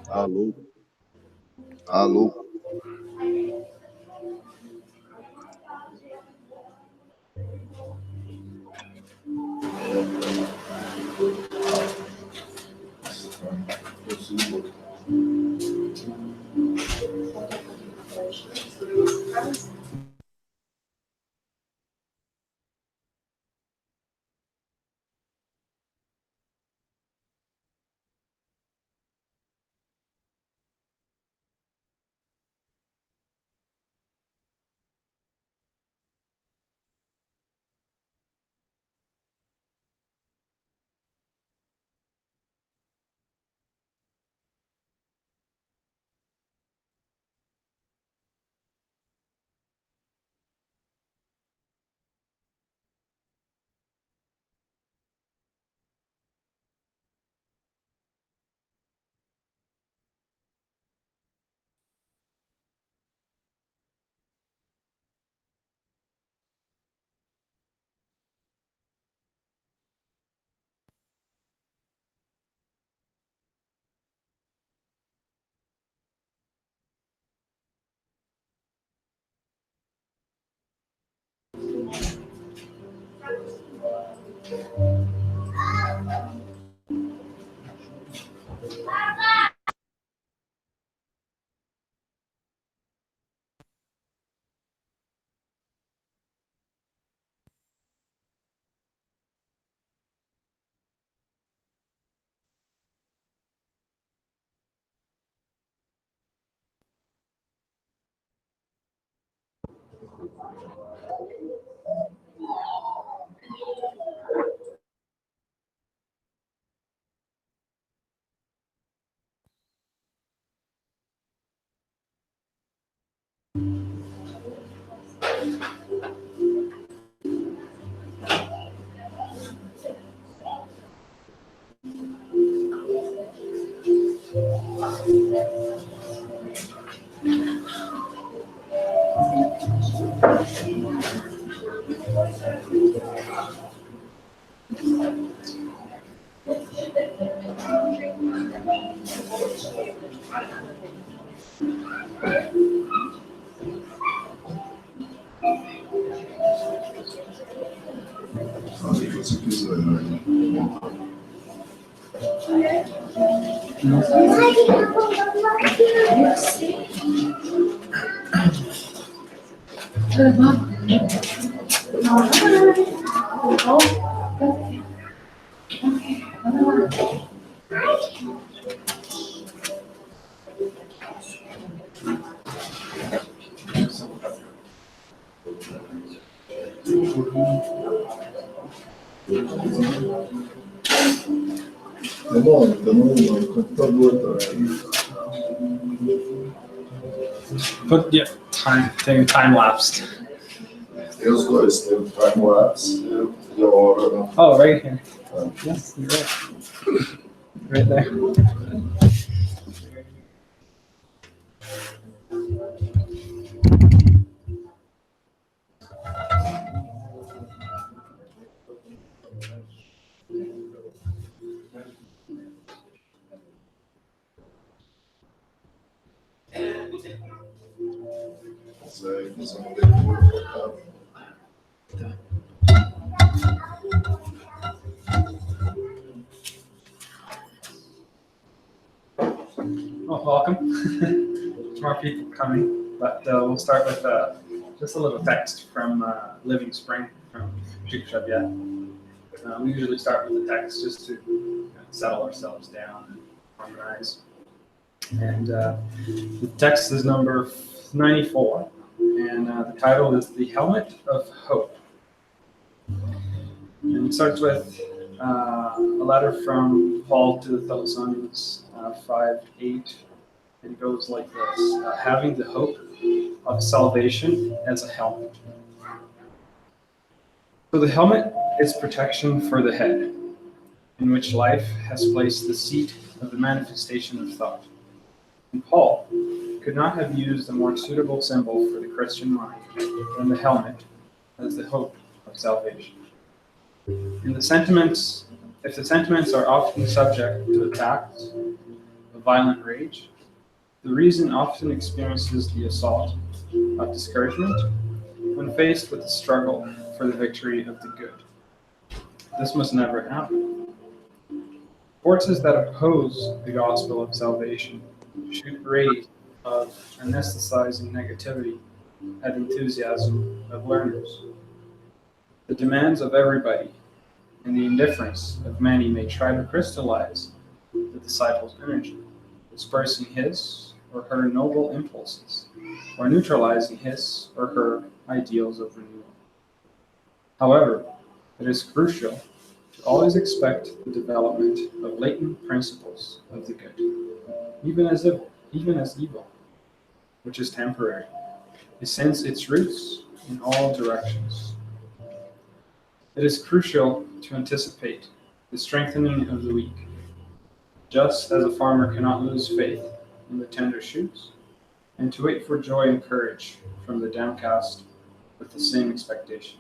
Alô? Alô? But yeah, time lapsed. Eu gosto, tem time lapse. Da hora. Oh, right here. Yes, you're right. Right there. Fazer uma leitura. Well, welcome. More people coming, but we'll start with just a little text from Living Spring from Chickasha. We usually start with the text just to settle ourselves down and harmonize. And the text is number 94, and the title is The Helmet of Hope. And it starts with a letter from Paul to the Thessalonians 5:8. It goes like this: having the hope of salvation as a helmet. So the helmet is protection for the head, in which life has placed the seat of the manifestation of thought. And Paul could not have used a more suitable symbol for the Christian mind than the helmet as the hope of salvation. If the sentiments are often subject to attacks of violent rage, the reason often experiences the assault of discouragement when faced with the struggle for the victory of the good. This must never happen. Forces that oppose the gospel of salvation shoot rays of anesthetizing negativity at enthusiasm of learners. The demands of everybody and the indifference of many may try to crystallize the disciple's energy, dispersing his or her noble impulses, or neutralizing his or her ideals of renewal. However, it is crucial to always expect the development of latent principles of the good, even as evil, which is temporary, it sends its roots in all directions. It is crucial to anticipate the strengthening of the weak, just as a farmer cannot lose faith in the tender shoots, and to wait for joy and courage from the downcast with the same expectation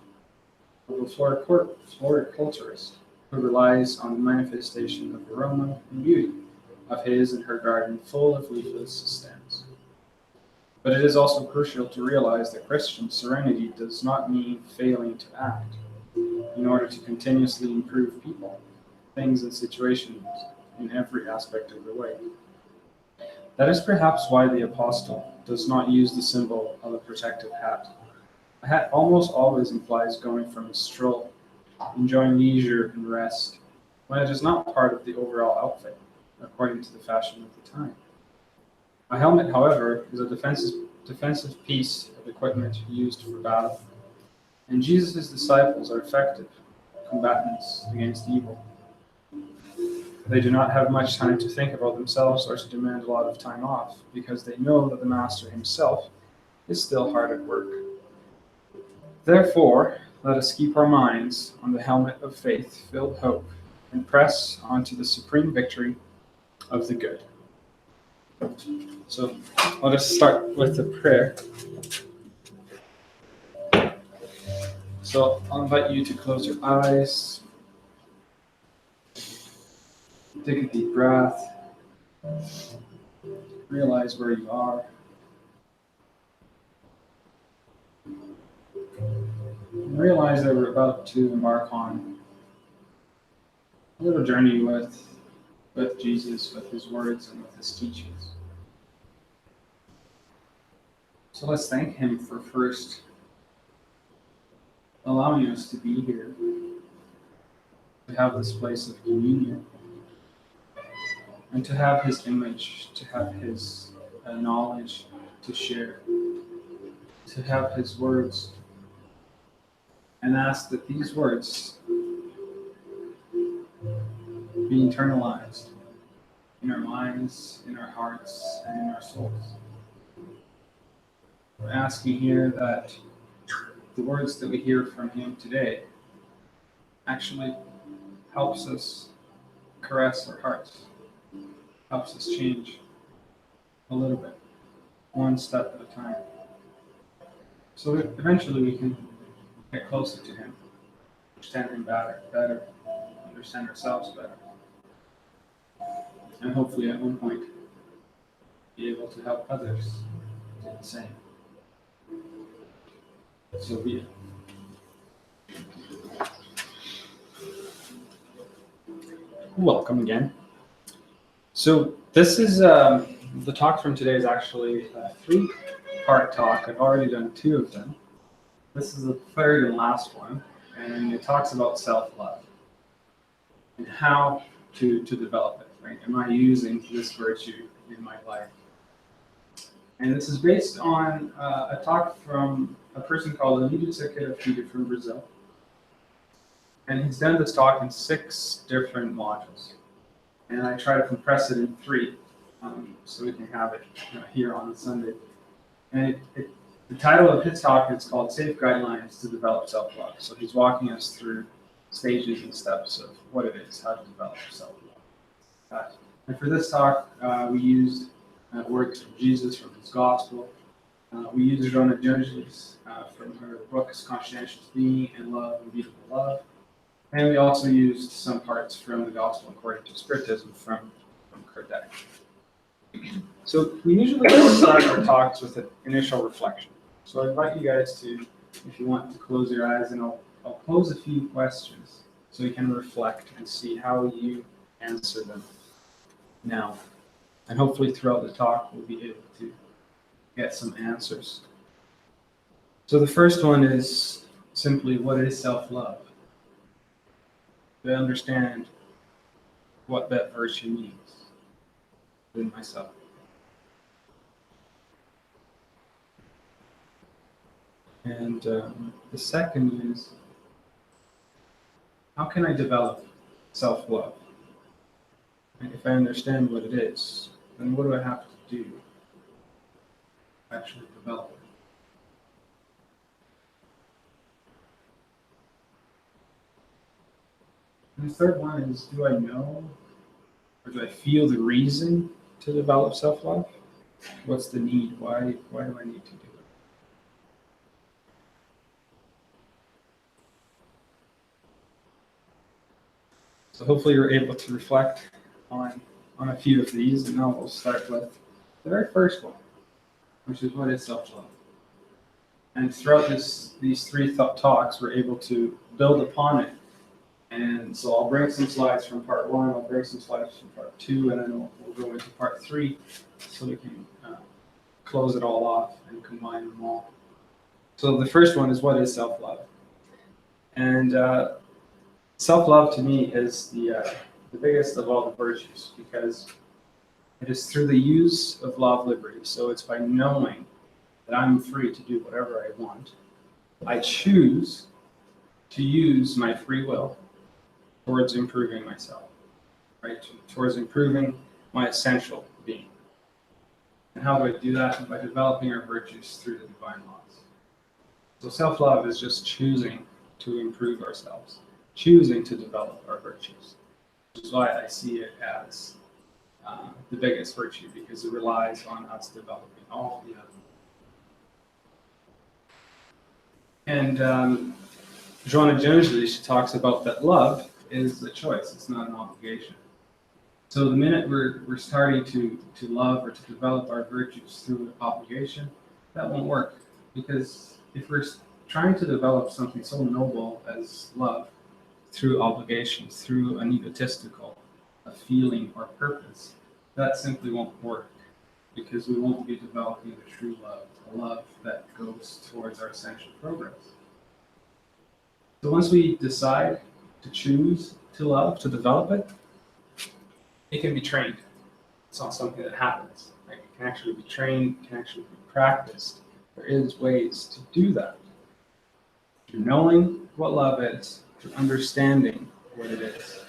of a floriculturist who relies on the manifestation of aroma and beauty of his and her garden full of leafless stems. But it is also crucial to realize that Christian serenity does not mean failing to act in order to continuously improve people, things, and situations in every aspect of the way. That is perhaps why the apostle does not use the symbol of a protective hat. A hat almost always implies going for a stroll, enjoying leisure and rest, when it is not part of the overall outfit, according to the fashion of the time. A helmet, however, is a defensive piece of equipment used for battle, and Jesus' disciples are effective combatants against evil. They do not have much time to think about themselves or to demand a lot of time off, because they know that the Master himself is still hard at work. Therefore, let us keep our minds on the helmet of faith-filled hope and press on to the supreme victory of the good. So let us start with the prayer. So I'll invite you to close your eyes. Take a deep breath. Realize where you are. realized that we're about to embark on a little journey with Jesus, with his words, and with his teachings. So let's thank him for first allowing us to be here, to have this place of communion, and to have his image, to have his knowledge to share, to have his words, and ask that these words be internalized in our minds, in our hearts, and in our souls. We're asking here that the words that we hear from him today actually helps us caress our hearts, helps us change a little bit, one step at a time, so that eventually we can get closer to him, understand him better, understand ourselves better, and hopefully at one point be able to help others do the same. So be it. Welcome again. So this is the talk from today is actually a 3-part talk. I've already done 2 of them. This is the third and last one, and it talks about self-love and how to develop it. Right? Am I using this virtue in my life? And this is based on a talk from a person called Emílio Sequeira from Brazil. And he's done this talk in 6 different modules. And I try to compress it in 3 so we can have it here on Sunday. And the title of his talk is called Safe Guidelines to Develop Self-Love. So he's walking us through stages and steps of what it is, how to develop self-love. And for this talk, we used words from Jesus from his gospel. We used Joana de Angelis from her books Conscientious Being and Love and Beautiful Love. And we also used some parts from the Gospel according to Spiritism from Kardec. So we usually start our talks with an initial reflection. So I invite you guys to, if you want to close your eyes, and I'll pose a few questions so you can reflect and see how you answer them now. And hopefully throughout the talk we'll be able to get some answers. So the first one is simply, what is self-love? Do I understand what that virtue means within myself? And the second is, how can I develop self-love? And if I understand what it is, then what do I have to do to actually develop it? And the third one is, do I know or do I feel the reason to develop self-love? What's the need? Why do I need to do it? So hopefully you're able to reflect on a few of these, and now we'll start with the very first one, which is, what is self-love? And throughout these 3 talks, we're able to build upon it. And so I'll bring some slides from part 1, I'll bring some slides from part 2, and then we'll go into part 3 so we can close it all off and combine them all. So the first one is, what is self-love? And self-love to me is the biggest of all the virtues, because it is through the use of law of liberty. So it's by knowing that I'm free to do whatever I want. I choose to use my free will towards improving myself, right? Towards improving my essential being. And how do I do that? By developing our virtues through the divine laws. So self-love is just choosing to improve ourselves, choosing to develop our virtues, which is why I see it as the biggest virtue, because it relies on us developing all the others. And Joana de Angelis, she talks about that love is a choice, it's not an obligation. So the minute we're starting to love or to develop our virtues through obligation, that won't work. Because if we're trying to develop something so noble as love through obligations, through an egotistical feeling or purpose, that simply won't work, because we won't be developing the true love, a love that goes towards our essential progress. So once we decide to choose to love, to develop it, it can be trained. It's not something that happens. Right? It can actually be trained, it can actually be practiced. There is ways to do that. Through knowing what love is, through understanding what it is,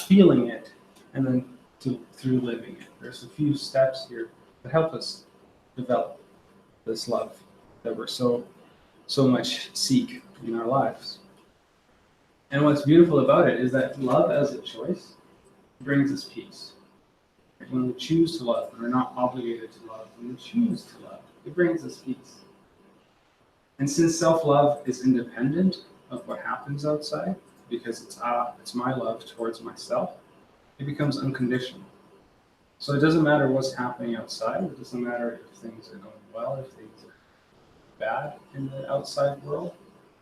feeling it, and then through living it. There's a few steps here that help us develop this love that we're so much seek in our lives. And what's beautiful about it is that love as a choice brings us peace. When we choose to love, when we're not obligated to love, when we choose to love, it brings us peace. And since self-love is independent of what happens outside, because it's my love towards myself, it becomes unconditional. So it doesn't matter what's happening outside. It doesn't matter if things are going well, if things are bad in the outside world.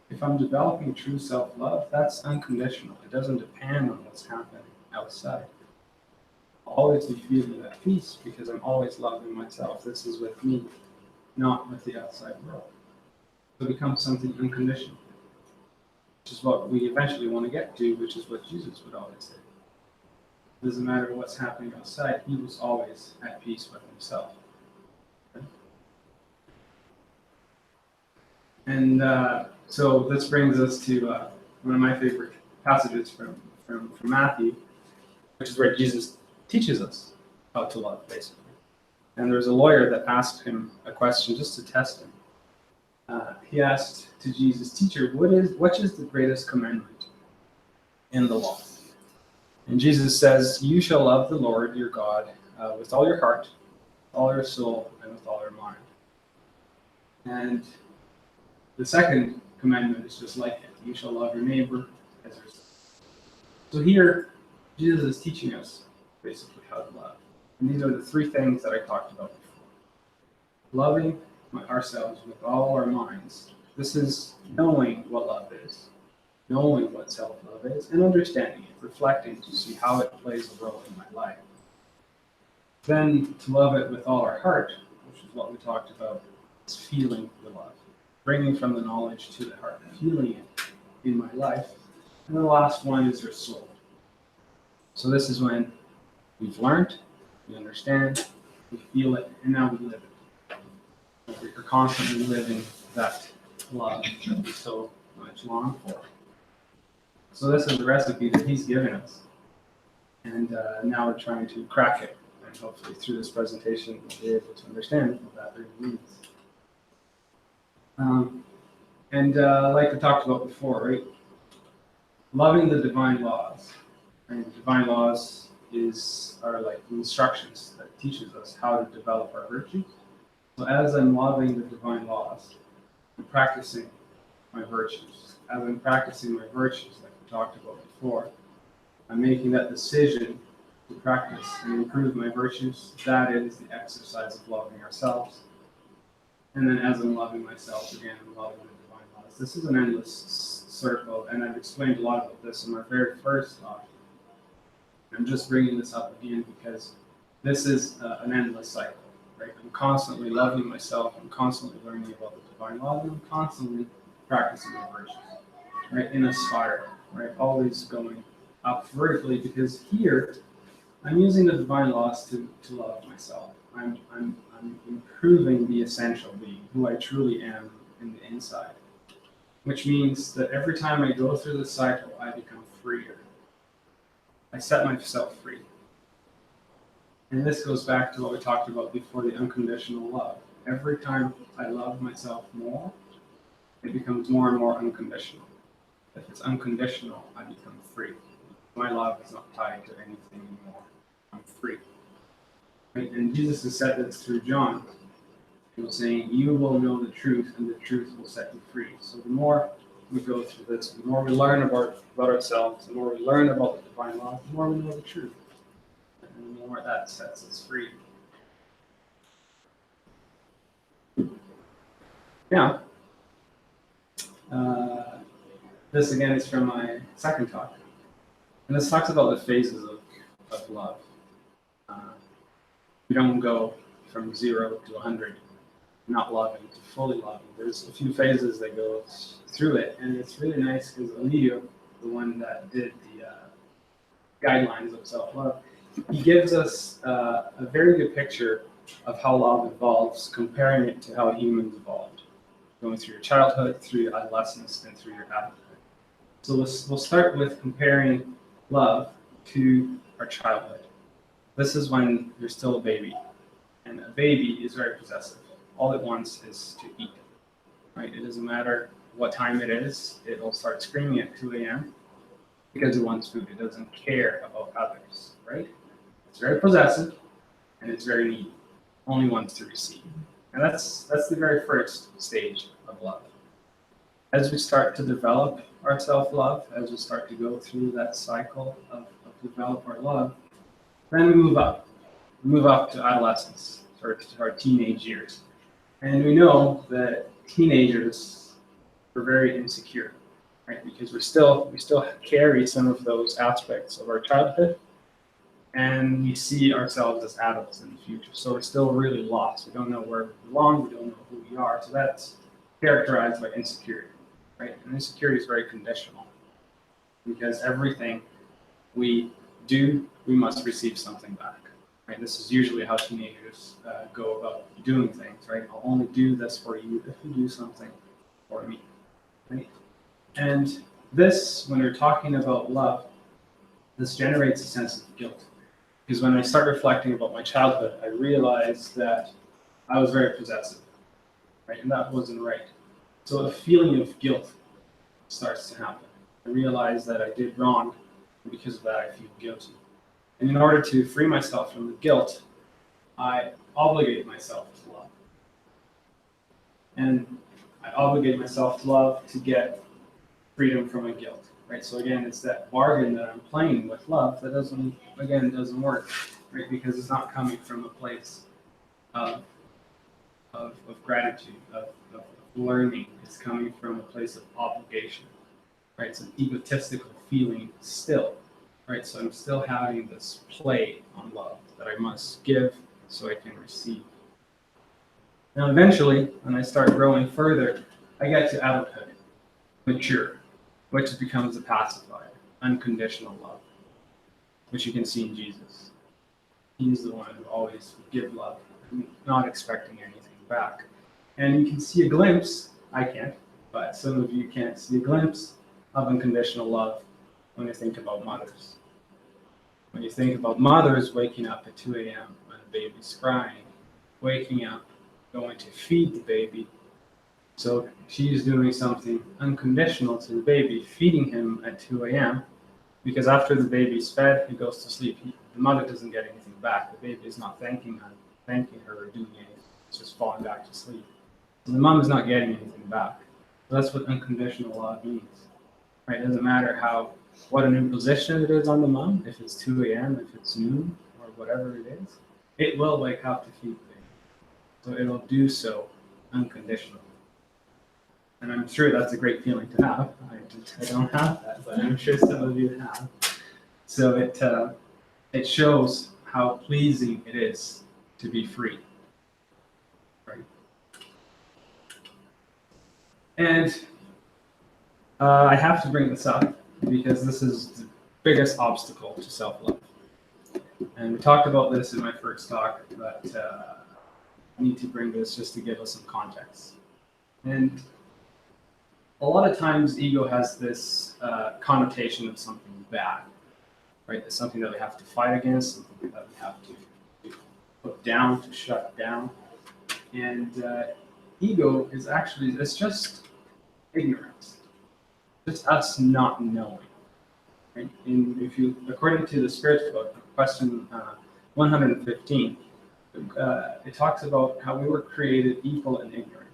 If I'm developing true self-love, that's unconditional. It doesn't depend on what's happening outside. I'll always be feeling that peace because I'm always loving myself. This is with me, not with the outside world. So it becomes something unconditional, which is what we eventually want to get to, which is what Jesus would always say. It doesn't matter what's happening outside, he was always at peace with himself. Okay? And so this brings us to one of my favorite passages from Matthew, which is where Jesus teaches us how to love, basically. And there's a lawyer that asked him a question just to test him. He asked to Jesus, "Teacher, which is the greatest commandment in the law?" And Jesus says, "You shall love the Lord your God with all your heart, all your soul, and with all your mind." And the second commandment is just like it. You shall love your neighbor as yourself. So here, Jesus is teaching us basically how to love. And these are the three things that I talked about before. Loving ourselves with all our minds. This is knowing what love is, knowing what self-love is, and understanding it, reflecting to see how it plays a role in my life. Then to love it with all our heart, which is what we talked about, is feeling the love, bringing from the knowledge to the heart, feeling it in my life. And the last one is your soul. So this is when we've learned, we understand, we feel it, and now we live it. We're constantly living that love that we so much long for. So this is the recipe that he's given us. And now we're trying to crack it. And hopefully through this presentation, we'll be able to understand what that really means. Like we talked about before, right? Loving the divine laws. And the divine laws are like instructions that teaches us how to develop our virtues. So as I'm loving the divine laws, I'm practicing my virtues. As I'm practicing my virtues, like we talked about before, I'm making that decision to practice and improve my virtues. That is the exercise of loving ourselves. And then as I'm loving myself, again, I'm loving the divine laws. This is an endless circle, and I've explained a lot about this in my very first talk. I'm just bringing this up again because this is an endless cycle. Right? I'm constantly loving myself, I'm constantly learning about the divine law, and I'm constantly practicing my virtues, right? In a spiral, right? Always going up vertically, because here I'm using the divine laws to love myself. I'm improving the essential being, who I truly am in the inside, which means that every time I go through this cycle, I become freer. I set myself free. And this goes back to what we talked about before, the unconditional love. Every time I love myself more, it becomes more and more unconditional. If it's unconditional, I become free. My love is not tied to anything anymore. I'm free. Right? And Jesus has said this through John. He was saying, "You will know the truth, and the truth will set you free." So the more we go through this, the more we learn about ourselves, the more we learn about the divine law, the more we know the truth. And the more that sets us free. Now, This again is from my second talk. And this talks about the phases of love. We don't go from 0 to 100, not loving, to fully loving. There's a few phases that go through it, and it's really nice because Emilio, the one that did the guidelines of self-love, he gives us a very good picture of how love evolves, comparing it to how humans evolved, going through your childhood, through your adolescence, and through your adulthood. So we'll start with comparing love to our childhood. This is when you're still a baby, and a baby is very possessive. All it wants is to eat, right? It doesn't matter what time it is. It'll start screaming at 2 a.m. because it wants food. It doesn't care about others, right? It's very possessive, and it's very needy. Only wants to receive. And that's the very first stage of love. As we start to develop our self-love, as we start to go through that cycle of develop our love, then we move up. We move up to adolescence, or to our teenage years. And we know that teenagers are very insecure, right? Because we still carry some of those aspects of our childhood, and we see ourselves as adults in the future. So we're still really lost. We don't know where we belong. We don't know who we are. So that's characterized by insecurity, right? And insecurity is very conditional, because everything we do, we must receive something back, right? This is usually how teenagers go about doing things, right? I'll only do this for you if you do something for me, right? And this, when we're talking about love, this generates a sense of guilt. Because when I start reflecting about my childhood, I realize that I was very possessive, right? And that wasn't right. So a feeling of guilt starts to happen. I realize that I did wrong, and because of that, I feel guilty. And in order to free myself from the guilt, I obligate myself to love. And I obligate myself to love to get freedom from my guilt, right? So again, it's that bargain that I'm playing with love that doesn't work, right? Because it's not coming from a place of gratitude, of learning. It's coming from a place of obligation, right? It's an egotistical feeling still, right? So I'm still having this play on love that I must give so I can receive. Now, eventually, when I start growing further, I get to adulthood, mature, which becomes the pacifier, unconditional love, which you can see in Jesus. He's the one who always gives love, not expecting anything back. And you can see a glimpse, I can't, but some of you can't see a glimpse of unconditional love when you think about mothers. When you think about mothers waking up at 2 a.m. when the baby's crying, waking up, going to feed the baby. So she's doing something unconditional to the baby, feeding him at 2 a.m. because after the baby's fed, he goes to sleep. The mother doesn't get anything back. The baby is not thanking her or doing anything. It's just falling back to sleep. So the mom is not getting anything back. So that's what unconditional love means. Right? It doesn't matter what an imposition it is on the mom, if it's 2 a.m., if it's noon, or whatever it is, it will wake up to feed the baby. So it'll do so unconditionally. And I'm sure that's a great feeling to have. I don't have that, but I'm sure some of you have. So it shows how pleasing it is to be free. Right? And I have to bring this up because this is the biggest obstacle to self-love. And we talked about this in my first talk, but I need to bring this just to give us some context. And a lot of times ego has this connotation of something bad, right? It's something that we have to fight against, something that we have to put down, to shut down. And ego is actually, it's just ignorance. Just us not knowing. Right? According to the Spiritist book, question 115, it talks about how we were created equal and ignorant.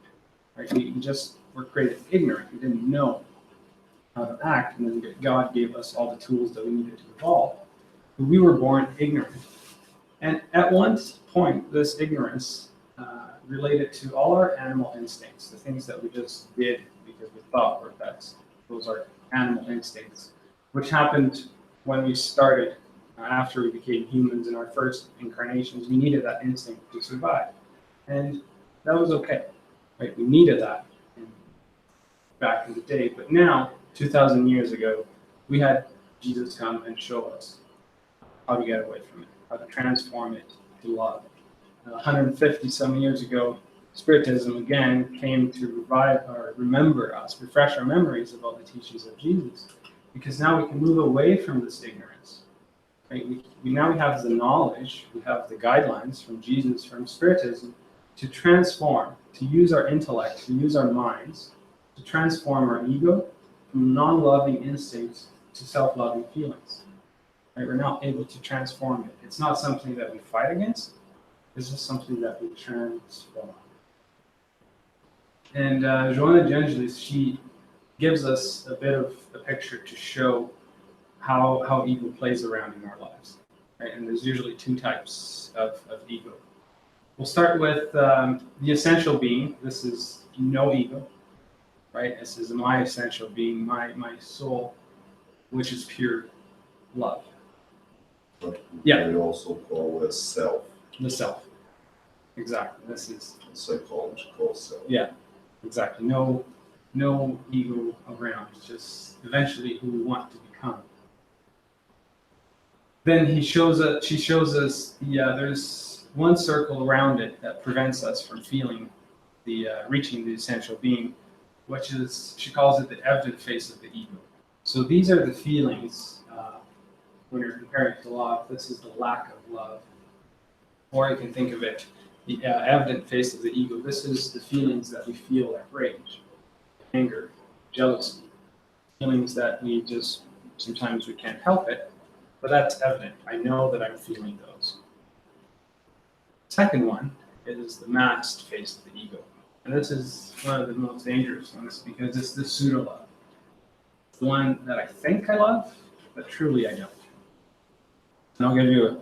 Right? We just were created ignorant. We didn't know how to act, and then God gave us all the tools that we needed to evolve. But we were born ignorant. And at one point, this ignorance related to all our animal instincts, the things that we just did because we thought were best. Those are animal instincts, which happened when we started. After we became humans in our first incarnations, we needed that instinct to survive. And that was okay, right? We needed that back in the day. But now, 2,000 years ago, we had Jesus come and show us how to get away from it, how to transform it to love. 150 some years ago, Spiritism again came to revive or remember us, refresh our memories about the teachings of Jesus, because now we can move away from this ignorance. Right? We now have the knowledge, we have the guidelines from Jesus, from Spiritism, to transform, to use our intellect, to use our minds, to transform our ego from non-loving instincts to self-loving feelings. Right? We're now able to transform it. It's not something that we fight against. It's just something that we transform. And Joanna Gengelis, she gives us a bit of a picture to show how ego plays around in our lives. Right? And there's usually two types of ego. We'll start with the essential being. This is no ego. Right? This is my essential being, my soul, which is pure love. But Yeah. we also call it self. The self. Exactly. This is Psychological self. Yeah, exactly. No ego around. It's just eventually who we want to become. Then she shows us there's one circle around it that prevents us from feeling reaching the essential being, which is, she calls it the evident face of the ego. So these are the feelings when you're comparing to love. This is the lack of love. Or you can think of it, the evident face of the ego. This is the feelings that we feel like rage, anger, jealousy. Feelings that we just, sometimes we can't help it, but that's evident. I know that I'm feeling those. Second one is the masked face of the ego. And this is one of the most dangerous ones because it's the pseudo-love. The one that I think I love, but truly I don't. And I'll give you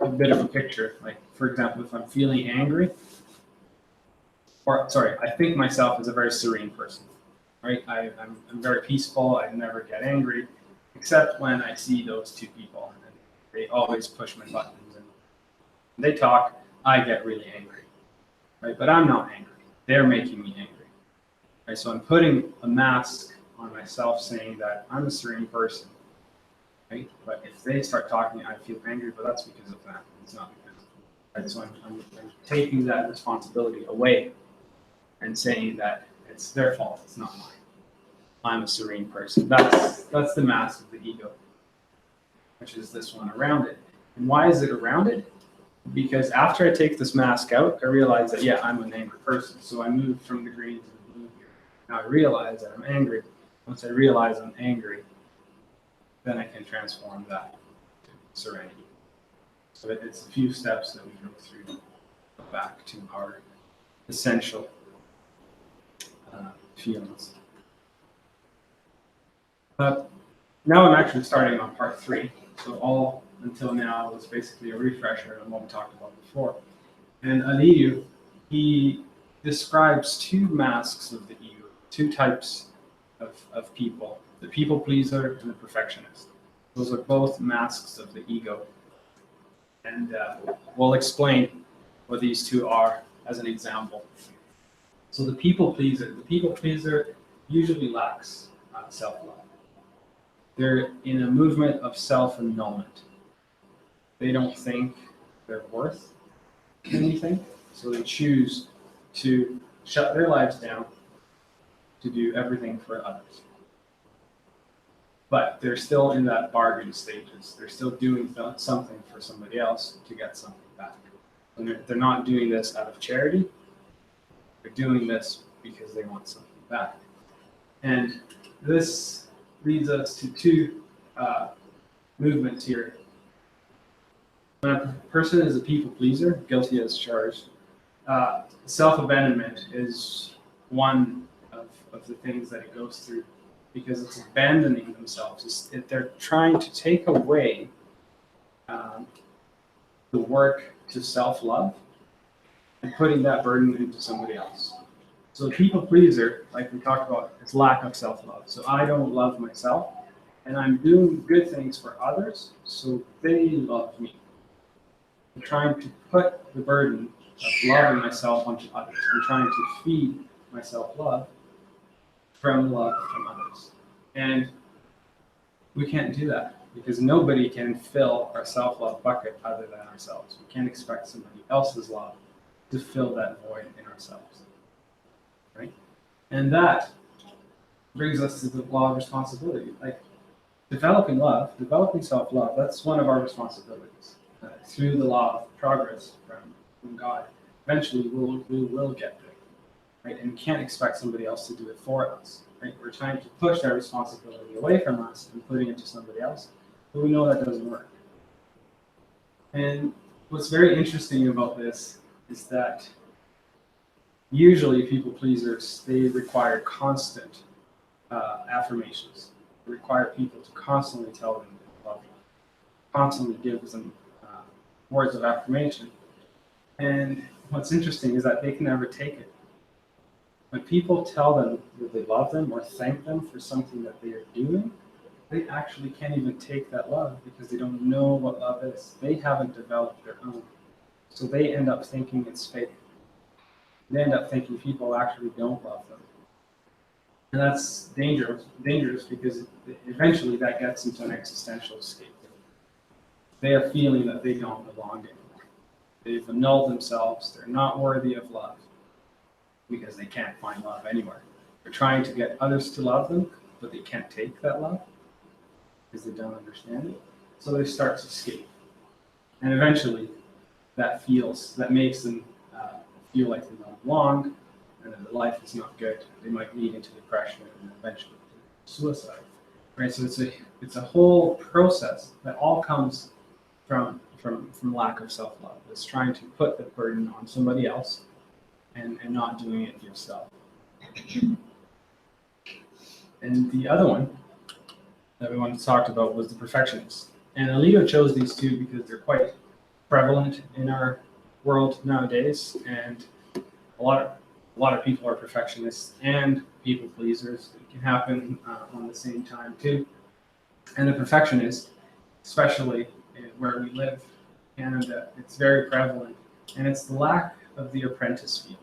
a bit of a picture. Like, for example, if I'm feeling angry, I think myself as a very serene person, right? I'm very peaceful. I never get angry, except when I see those two people, and they always push my buttons, and they talk. I get really angry, right? But I'm not angry. They're making me angry, right? So I'm putting a mask on myself, saying that I'm a serene person, right? But if they start talking, I feel angry, but that's because of that. It's not because of me, right? So I'm taking that responsibility away and saying that it's their fault, it's not mine. I'm a serene person. That's the mask of the ego, which is this one around it. And why is it around it? Because after I take this mask out, I realize that, yeah, I'm an angry person. So I move from the green to the blue here. Now I realize that I'm angry. Once I realize I'm angry, then I can transform that to serenity. So it's a few steps that we go through back to our essential feelings. But now I'm actually starting on part 3. So all until now was basically a refresher on what we talked about before. And Aliyu, he describes 2 masks of the ego, 2 types of people, the people pleaser and the perfectionist. Those are both masks of the ego. And we'll explain what these 2 are as an example. So the people pleaser usually lacks self-love. They're in a movement of self-annulment. They don't think they're worth anything, so they choose to shut their lives down to do everything for others. But they're still in that bargain stages. They're still doing something for somebody else to get something back. And they're not doing this out of charity. They're doing this because they want something back. And this leads us to 2 movements here. When a person is a people pleaser, guilty as charged, self-abandonment is one of the things that it goes through, because it's abandoning themselves. They're trying to take away the work to self-love and putting that burden into somebody else. So So the people pleaser, like we talked about, is lack of self-love. So I don't love myself, and I'm doing good things for others, so they love me. I'm trying to put the burden of loving myself onto others. I'm trying to feed myself love from love from others. And we can't do that because nobody can fill our self-love bucket other than ourselves. We can't expect somebody else's love to fill that void in ourselves. Right? And that brings us to the law of responsibility. Like developing love, developing self-love, that's one of our responsibilities. Through the law of progress from God, eventually we will get there. Right? And we can't expect somebody else to do it for us. Right? We're trying to push that responsibility away from us and putting it to somebody else, but we know that doesn't work. And what's very interesting about this is that usually people pleasers, they require constant affirmations. They require people to constantly tell them they love them, constantly give them words of affirmation. And what's interesting is that they can never take it. When people tell them that they love them or thank them for something that they are doing, they actually can't even take that love because they don't know what love is. They haven't developed their own. So they end up thinking it's fake. They end up thinking people actually don't love them. And that's dangerous because eventually that gets into an existential state. They are feeling that they don't belong anymore. They've annulled themselves. They're not worthy of love because they can't find love anywhere. They're trying to get others to love them, but they can't take that love because they don't understand it. So they start to escape. And eventually that makes them feel like they don't belong and that their life is not good. They might lead into depression and eventually suicide. Right? So it's a whole process that all comes from lack of self-love. It's trying to put the burden on somebody else and not doing it yourself. And the other one that we wanted to talk about was the perfectionist. And Alito chose these two because they're quite prevalent in our world nowadays, and a lot of people are perfectionists and people pleasers. It can happen on the same time too. And the perfectionist, especially where we live, Canada, it's very prevalent, and it's the lack of the apprentice feeling.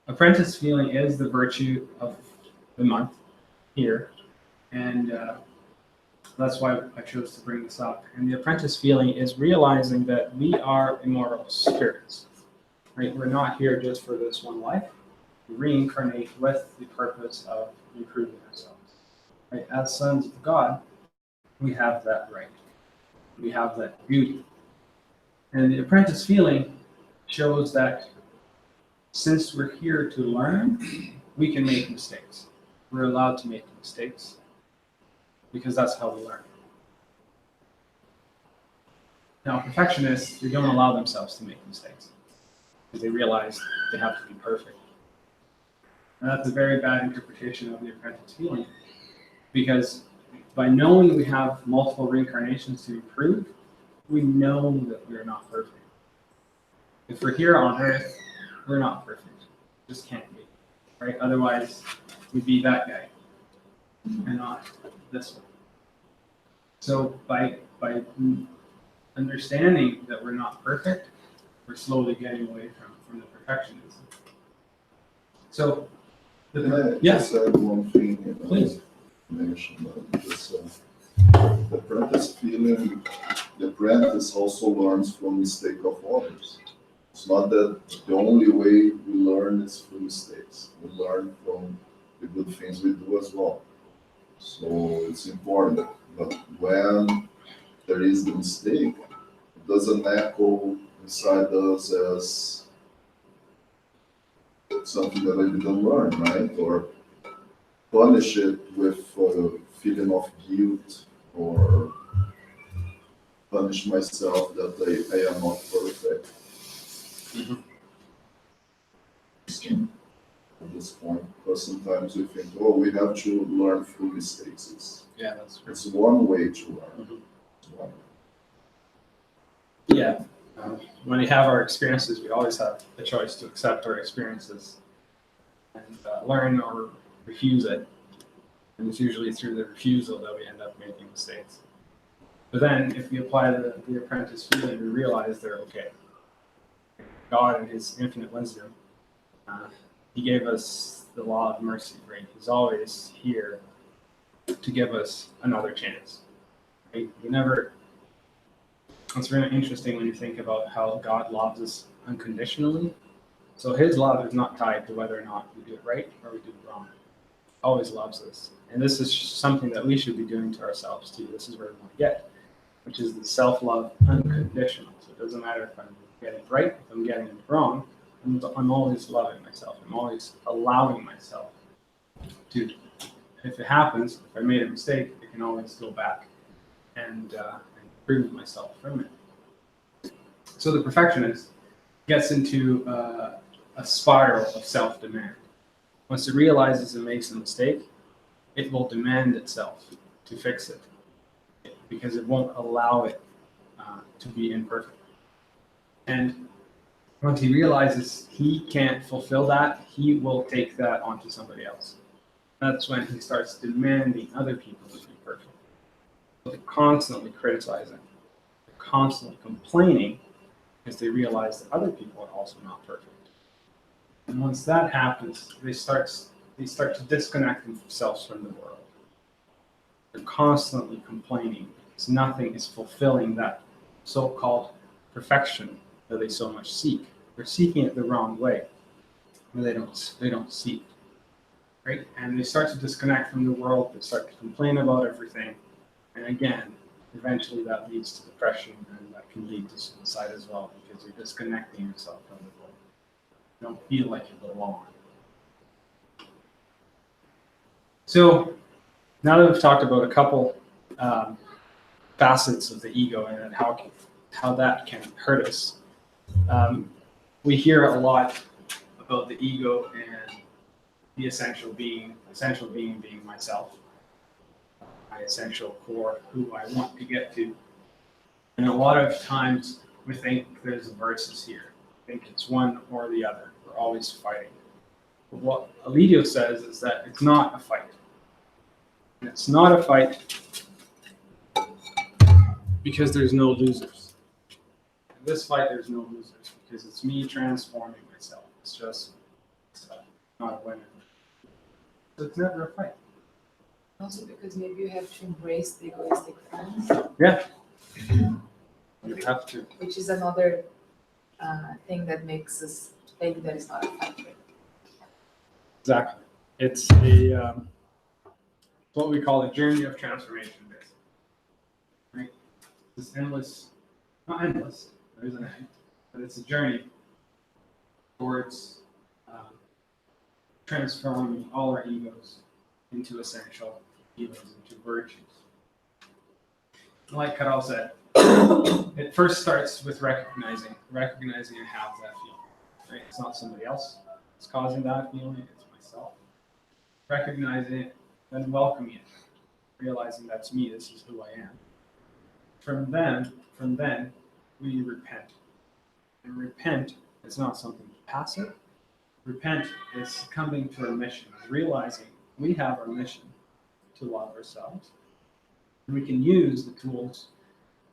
Apprentice feeling is the virtue of the month here, and that's why I chose to bring this up. And the apprentice feeling is realizing that we are immortal spirits. Right? We're not here just for this one life. We reincarnate with the purpose of improving ourselves. Right? As sons of God, we have that right. We have that beauty. And the apprentice feeling shows that since we're here to learn, we can make mistakes. We're allowed to make mistakes because that's how we learn. Now, perfectionists, they don't allow themselves to make mistakes because they realize they have to be perfect. And that's a very bad interpretation of the apprentice feeling, because by knowing we have multiple reincarnations to improve, we know that we're not perfect. If we're here on Earth, we're not perfect. Just can't be, right? Otherwise, we'd be that guy and not this one. So by understanding that we're not perfect, we're slowly getting away from the perfectionism. So, Can I yes, just add one thing? please. Mention this, the apprentice feeling. The apprentice also learns from mistake of others. It's not that the only way we learn is through mistakes. We learn from the good things we do as well. So it's important. But when there is the mistake, it doesn't echo inside us as something that I didn't learn, right? Or punish it with a feeling of guilt, or punish myself that I am not perfect. At this point, because sometimes we think, oh, we have to learn through mistakes. Yeah, that's true. It's one way to learn. It's one way. Yeah. When we have our experiences, we always have the choice to accept our experiences and learn or refuse it. And it's usually through the refusal that we end up making mistakes. But then if we apply the apprentice feeling, we realize they're okay. God, in his infinite wisdom, he gave us the law of mercy, right? He's always here to give us another chance. Right? It's really interesting when you think about how God loves us unconditionally. So his love is not tied to whether or not we do it right or we do it wrong. He always loves us. And this is something that we should be doing to ourselves too. This is where we want to get, which is the self-love unconditional. So it doesn't matter if I'm getting it right, if I'm getting it wrong, I'm always loving myself. I'm always allowing myself to, if it happens, if I made a mistake, I can always go back and improve myself from it. So the perfectionist gets into a spiral of self-demand. Once it realizes it makes a mistake, it will demand itself to fix it because it won't allow it to be imperfect. And once he realizes he can't fulfill that, he will take that onto somebody else. That's when he starts demanding other people to be perfect. So they're constantly criticizing, they're constantly complaining because they realize that other people are also not perfect. And once that happens, they start to disconnect themselves from the world. They're constantly complaining because nothing is fulfilling that so-called perfection that they so much seek. They're seeking it the wrong way. They don't seek it, right? And they start to disconnect from the world. They start to complain about everything, and again, eventually that leads to depression, and that can lead to suicide as well because you're disconnecting yourself from the world. You don't feel like you belong. So now that we've talked about a couple facets of the ego and how that can hurt us, we hear a lot about the ego and the essential being being myself, my essential core, who I want to get to. And a lot of times we think there's a versus here. I think it's one or the other. We're always fighting. But what Aledio says is that it's not a fight. And it's not a fight because there's no losers. In this fight, there's no losers because it's me transforming myself. It's just not a winner. So it's never a fight. Also because maybe you have to embrace the egoistic feelings. Yeah. You have to. Which is another thing that makes us think that it's not a fight. Exactly. It's what we call a journey of transformation, basically. Right? This endless, not endless, there isn't end, but it's a journey towards transforming all our egos into essential egos, into virtues. Like Carol said, it first starts with recognizing I have that feeling. Right? It's not somebody else that's causing that feeling, it's myself. Recognizing it, then welcoming it, realizing that's me, this is who I am. From then, we repent. And repent is not something passive. Repent is coming to our mission, realizing we have our mission to love ourselves. And we can use the tools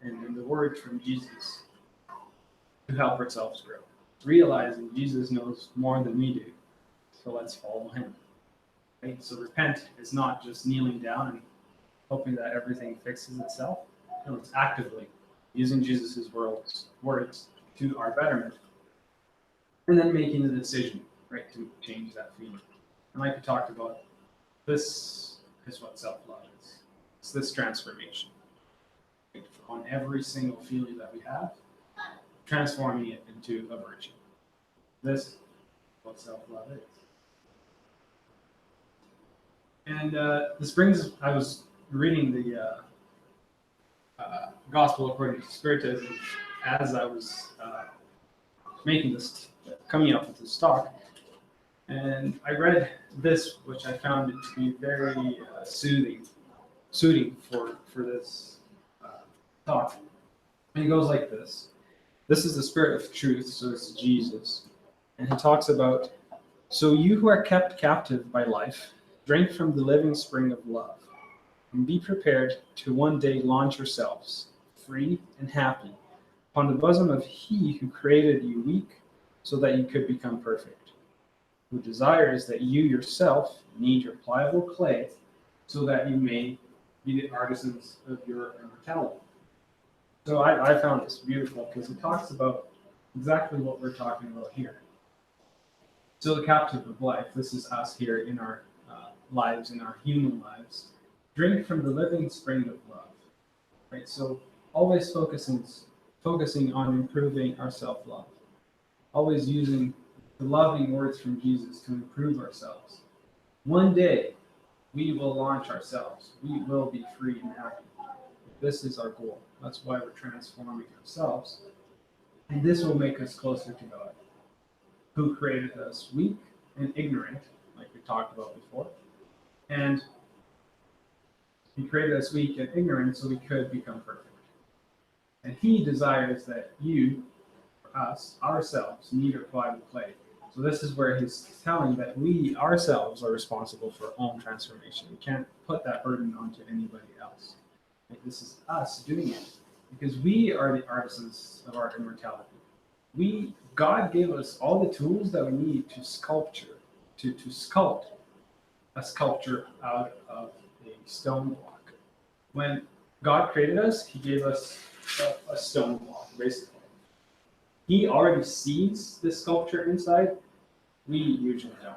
and the word from Jesus to help ourselves grow. Realizing Jesus knows more than we do, so let's follow him. Right? So repent is not just kneeling down and hoping that everything fixes itself. No, it's actively using Jesus' words to our betterment, and then making the decision, right, to change that feeling. And like we talked about, this is what self-love is. It's this transformation. Right? On every single feeling that we have, transforming it into a virtue. This is what self-love is. And this brings, I was reading the Gospel according to Spiritism as I was coming up with this talk. And I read this, which I found it to be very soothing for this talk. And it goes like this. This is the Spirit of Truth, so it's Jesus. And he talks about So you who are kept captive by life, drink from the living spring of love, and be prepared to one day launch yourselves, free and happy, upon the bosom of He who created you weak, so that you could become perfect, who desires that you yourself knead your pliable clay, so that you may be the artisans of your immortality. So I found this beautiful because it talks about exactly what we're talking about here. So the captive of life, this is us here in our lives, in our human lives. Drink from the living spring of love, right? So always focusing on improving our self-love, always using the loving words from Jesus to improve ourselves. One day, we will launch ourselves. We will be free and happy. This is our goal. That's why we're transforming ourselves. And this will make us closer to God, who created us weak and ignorant, like we talked about before. And He created us weak and ignorant so we could become perfect. And He desires that you, us, ourselves, knead our pliable clay. So this is where He's telling that we ourselves are responsible for our own transformation. We can't put that burden onto anybody else. This is us doing it because we are the artisans of our immortality. God gave us all the tools that we need to sculpt a sculpture out of a stone block. When God created us, He gave us a stone block, basically. He already sees the sculpture inside. We usually don't.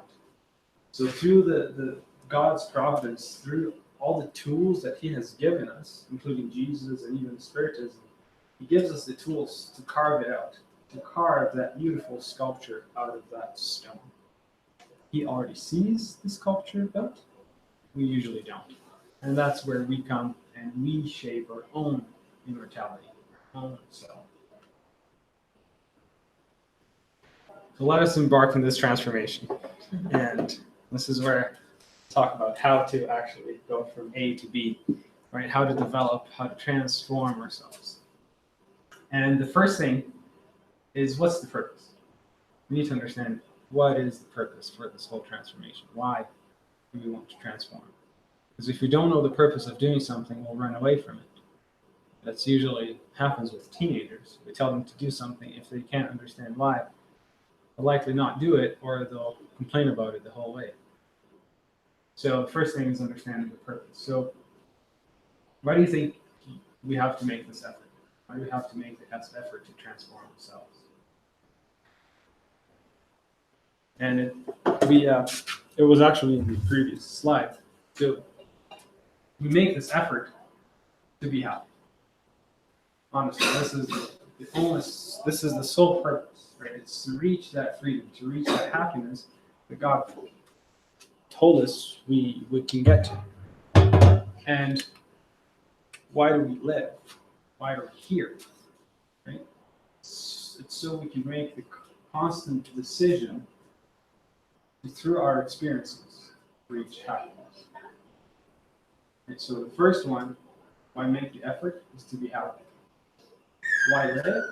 So through the God's providence, through all the tools that He has given us, including Jesus and even Spiritism, He gives us the tools to carve it out, to carve that beautiful sculpture out of that stone. He already sees the sculpture built. We usually don't. And that's where we come and we shape our own immortality, our own self. So let us embark on this transformation. And this is where I talk about how to actually go from A to B, right? How to develop, how to transform ourselves. And the first thing is, what's the purpose? We need to understand what is the purpose for this whole transformation. Why do we want to transform? Because if we don't know the purpose of doing something, we'll run away from it. That's usually happens with teenagers. We tell them to do something. If they can't understand why, they'll likely not do it, or they'll complain about it the whole way. So the first thing is understanding the purpose. So why do you think we have to make this effort? Why do we have to make the effort to transform ourselves? And it was actually in the previous slide. So we make this effort to be happy. Honestly, this is the sole purpose, right? It's to reach that freedom, to reach that happiness that God told us we can get to. And why do we live? Why are we here? Right? It's so we can make the constant decision to, through our experiences, reach happiness. And so the first one, why make the effort, is to be happy. Why live?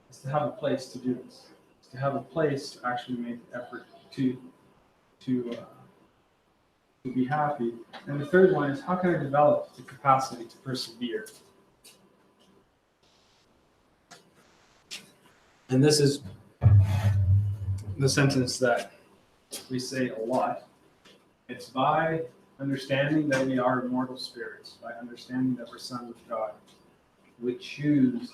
Is to have a place to do this. Is to have a place to actually make the effort to be happy. And the third one is, how can I develop the capacity to persevere? And this is the sentence that we say a lot. It's by understanding that we are immortal spirits, by understanding that we're sons of God, we choose,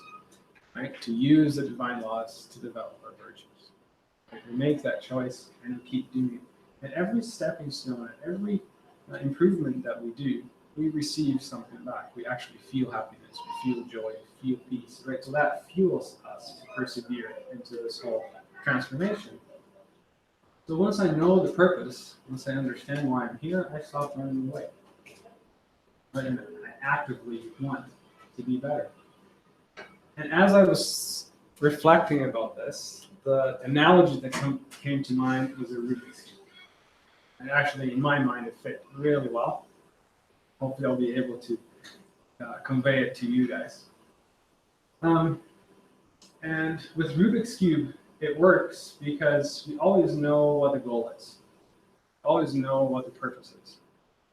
right, to use the divine laws to develop our virtues. Right? We make that choice and we keep doing it. At every stepping stone, at every improvement that we do, we receive something back. We actually feel happiness, we feel joy, we feel peace, right? So that fuels us to persevere into this whole transformation. So once I know the purpose, once I understand why I'm here, I stop running away. Right? And I actively want to be better. And as I was reflecting about this, the analogy that came to mind was a Rubik's Cube. And actually, in my mind, it fit really well. Hopefully, I'll be able to convey it to you guys. And with Rubik's Cube, it works because we always know what the goal is. Always know what the purpose is.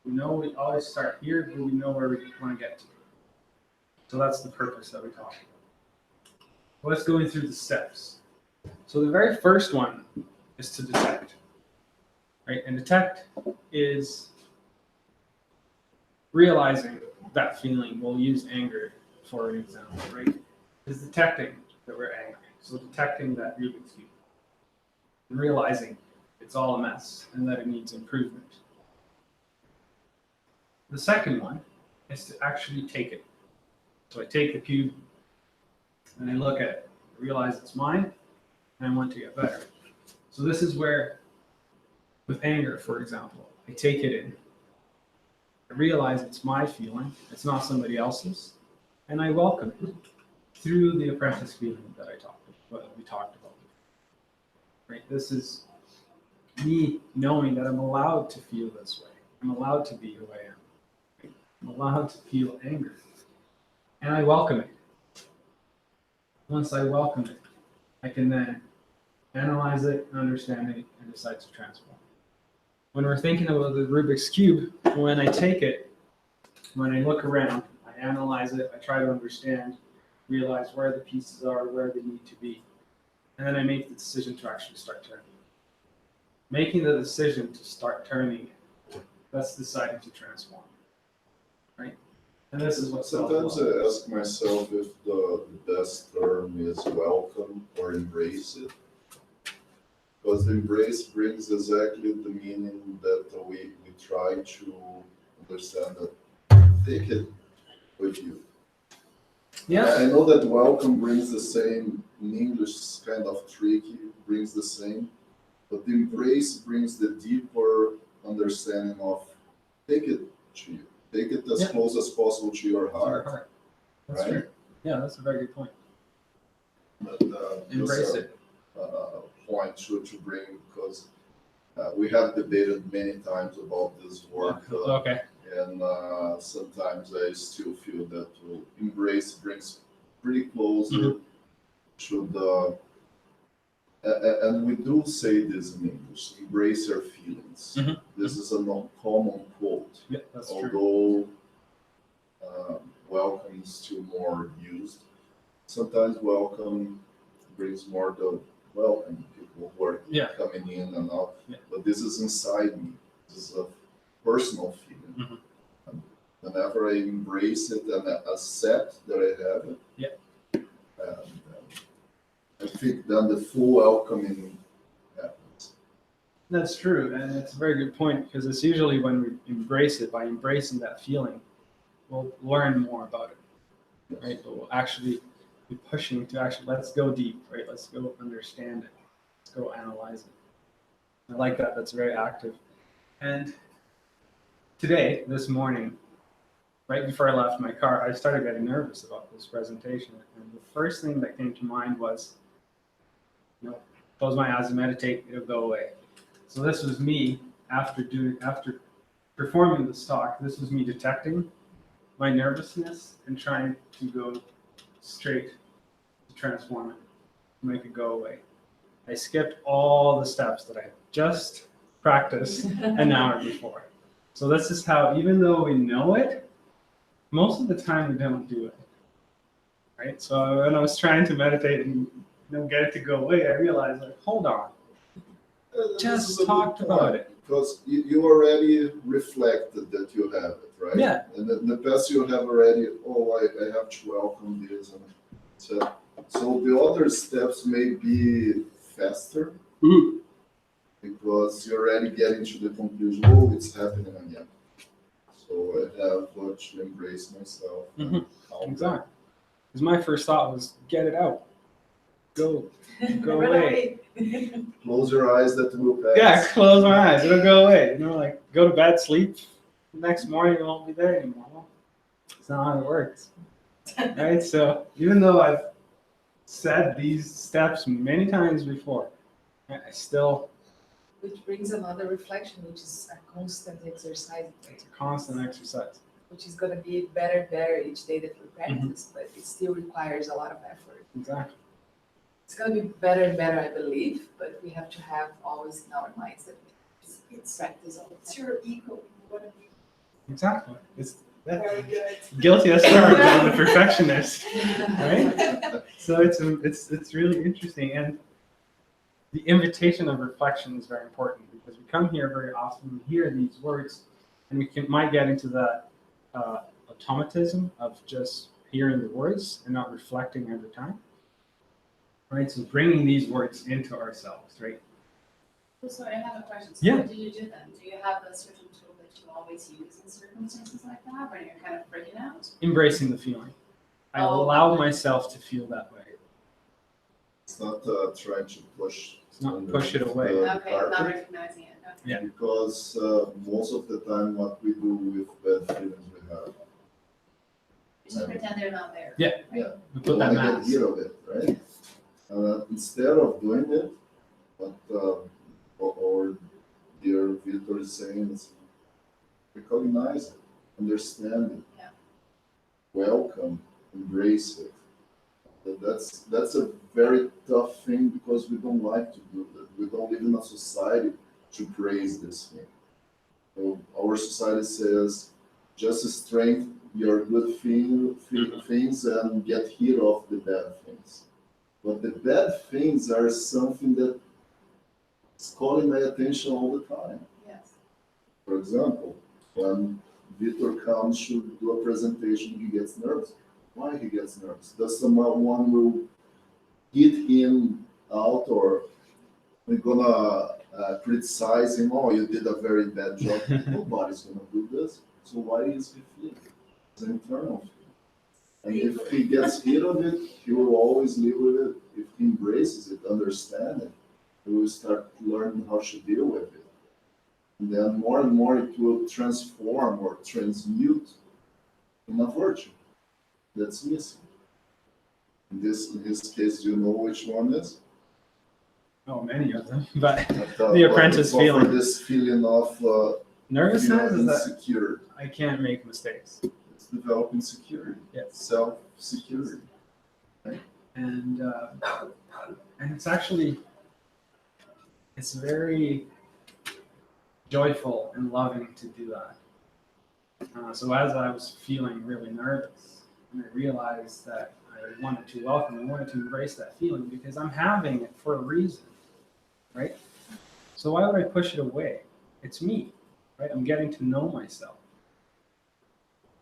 We always start here, but we know where we want to get to. So that's the purpose that we talk about. Let's go through the steps. So the very first one is to detect. Right? And detect is realizing that feeling. We'll use anger for an example, right? Is detecting that we're angry. So detecting that Rubik's Cube. And realizing it's all a mess and that it needs improvement. The second one is to actually take it. So I take the cube and I look at it, I realize it's mine, and I want to get better. So this is where, with anger, for example, I take it in. I realize it's my feeling, it's not somebody else's, and I welcome it through the apprentice feeling that we talked about. Right? This is me knowing that I'm allowed to feel this way. I'm allowed to be who I am. I'm allowed to feel anger. And I welcome it. Once I welcome it, I can then analyze it, understand it, and decide to transform. When we're thinking about the Rubik's Cube, when I take it, when I look around, I analyze it, I try to understand, realize where the pieces are, where they need to be. And then I make the decision to actually start turning. Making the decision to start turning, that's deciding to transform. Right? And this is what Sometimes I ask myself if the best term is welcome or embrace it. Because embrace brings exactly the meaning that we try to understand that take it with you. Yeah. I know that welcome brings the same, in English it's kind of tricky, brings the same, but the embrace brings the deeper understanding of take it to you. Take it as close as possible to your heart. That's right? true. Yeah, that's a very good point. But, Embrace it. Point to bring, because we have debated many times about this word. Okay. And sometimes I still feel that embrace brings pretty closer to the, and we do say this in English, embrace your feelings. This is a common quote. Yeah, that's although welcome is still more used. Sometimes welcome brings more the welcome people who are coming in and out. Yeah. But this is inside me. This is a personal feeling. Whenever I embrace it and I accept that I have it, I think then the full welcoming happens. That's true, and it's a very good point because it's usually when we embrace it, by embracing that feeling, we'll learn more about it, right? But we'll actually be pushing to actually, let's go deep, right? Let's go understand it. Let's go analyze it. I like that. That's very active. And today, this morning, right before I left my car, I started getting nervous about this presentation. And the first thing that came to mind was, close my eyes and meditate, it'll go away. So this was me after performing this talk. This was me detecting my nervousness and trying to go straight to transform it, to make it go away. I skipped all the steps that I just practiced an hour before. So this is how, even though we know it, most of the time we don't do it. Right? So when I was trying to meditate and get it to go away, I realized, hold on. Just talked about it. Because you already reflected that you have it, right? Yeah. And in the past you have already, I have to welcome this. And so the other steps may be faster because you're already getting to the conclusion, it's happening again. So I have to embrace myself. Exactly. Because my first thought was, get it out. Go away. Close your eyes, that will pass. Yeah, close my eyes. It'll go away. Go to bed, sleep. The next morning, it won't be there anymore. Well, it's not how it works. Right? So even though I've said these steps many times before, I still... Which brings another reflection, which is a constant exercise. It's a constant exercise. Which is going to be better each day that we practice, but it still requires a lot of effort. Exactly. It's gonna be better and better, I believe, but we have to have always in our minds that it's practice all the It's time. your ego. What a Exactly. It's very good. guilty as charged. I'm the perfectionist, right? So it's really interesting, and the invitation of reflection is very important because we come here very often, we hear these words, and might get into that automatism of just hearing the words and not reflecting every time, right? So bringing these words into ourselves, right? So I have a question. So Yeah. what do you do then? Do you have a certain tool that you always use in circumstances like that when you're kind of freaking out? Embracing the feeling. I Oh. allow myself to feel that way. It's not trying to push. It's not push it away. the Okay, not carpet, recognizing it. Okay. Yeah. because most of the time what we do with bad feelings we have, You just pretend they're not there. Yeah. right? yeah, We we put that want to get mask. rid of it, right? Instead of doing it, what our dear Victor is saying is recognize it, understand it, Yeah. welcome, embrace it. That's a very tough thing because we don't like to do that. We don't live in a society to praise this thing. So our society says just strengthen your good things and get rid of the bad things. But the bad things are something that is calling my attention all the time. Yes. For example, when Victor comes to do a presentation, he gets nervous. Why he gets nervous? Does someone will hit him out, or we're gonna criticize him? Oh, you did a very bad job. Nobody's gonna do this. So why is he feeling? It's an internal feeling. And if he gets rid of it, he will always live with it. If he embraces it, understands it, he will start learning how to deal with it. And then more and more it will transform or transmute in a virtue that's missing. In this case, do you know which one is? Oh, many of them. But The The apprentice feeling. This feeling of nervousness is that insecurity. I can't make mistakes. It's developing security. Yes. Self-security. And it's actually, it's very joyful and loving to do that. So as I was feeling really nervous, and I realized that I wanted to welcome, I wanted to embrace that feeling because I'm having it for a reason, right? So why would I push it away? It's me, right? I'm getting to know myself.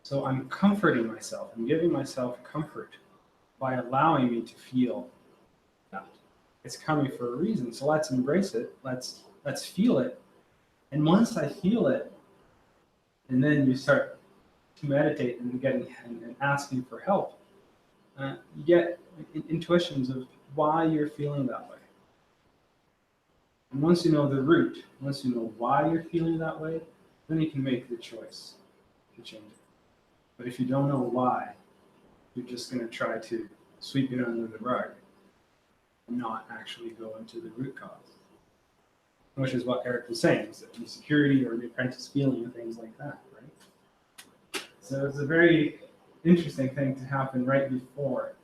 So I'm comforting myself. I'm giving myself comfort by allowing me to feel that. It's coming for a reason. So let's embrace it. Let's feel it. And once I feel it, and then you start to meditate and asking for help, you get intuitions of why you're feeling that way. And once you know the root, once you know why you're feeling that way, then you can make the choice to change it. But if you don't know why, you're just going to try to sweep it under the rug and not actually go into the root cause. Which is what Eric was saying, is that insecurity or the apprentice feeling and things like that, right? So it's a very interesting thing to happen right before,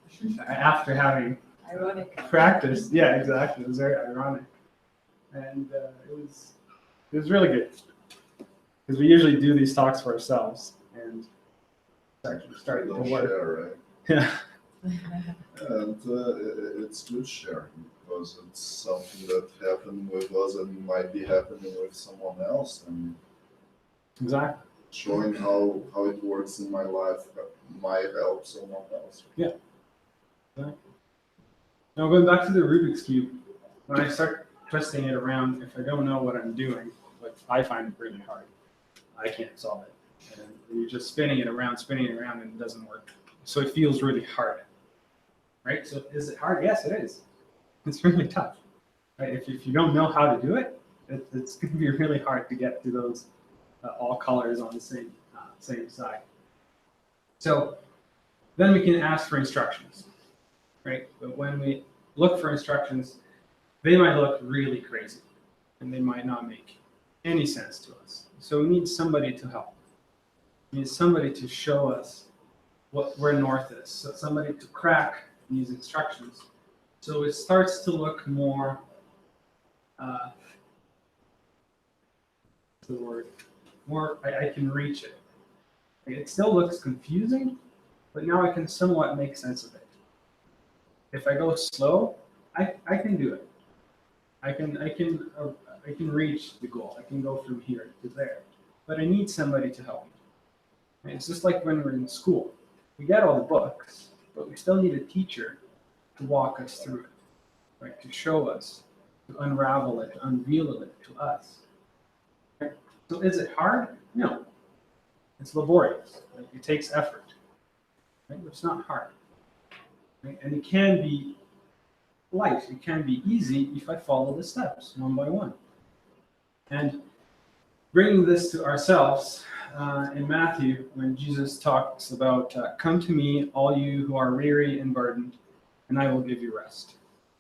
after having Ironic. practiced. Yeah, exactly. It was very ironic. And it was really good. Because we usually do these talks for ourselves, and it's actually starting to Don't work. share, right? Yeah. And it's good sharing because it's something that happened with us and might be happening with someone else, and Exactly. showing how it works in my life might help someone else. Now going back to the Rubik's Cube, when I start twisting it around, if I don't know what I'm doing, like I find it really hard. I can't solve it. And you're just spinning it around, and it doesn't work. So it feels really hard. Right? So is it hard? Yes, it is. It's really tough. Right? If you don't know how to do it, it's going to be really hard to get to those all colors on the same side. So then we can ask for instructions. Right? But when we look for instructions, they might look really crazy and they might not make any sense to us. So we need somebody to help. We need somebody to show us where north is. So somebody to crack these instructions So it starts to look more, what's the word? More, I can reach it. It still looks confusing, but now I can somewhat make sense of it. If I go slow, I can do it. I can reach the goal. I can go from here to there. But I need somebody to help me. And it's just like when we're in school. We get all the books, but we still need a teacher to walk us through it, right? To show us, to unravel it, to unveil it to us. Right? So is it hard? No. It's laborious. Right? It takes effort. Right? But it's not hard. Right? And it can be light. It can be easy if I follow the steps one by one. And bringing this to ourselves, in Matthew, when Jesus talks about, come to me, all you who are weary and burdened, and I will give you rest.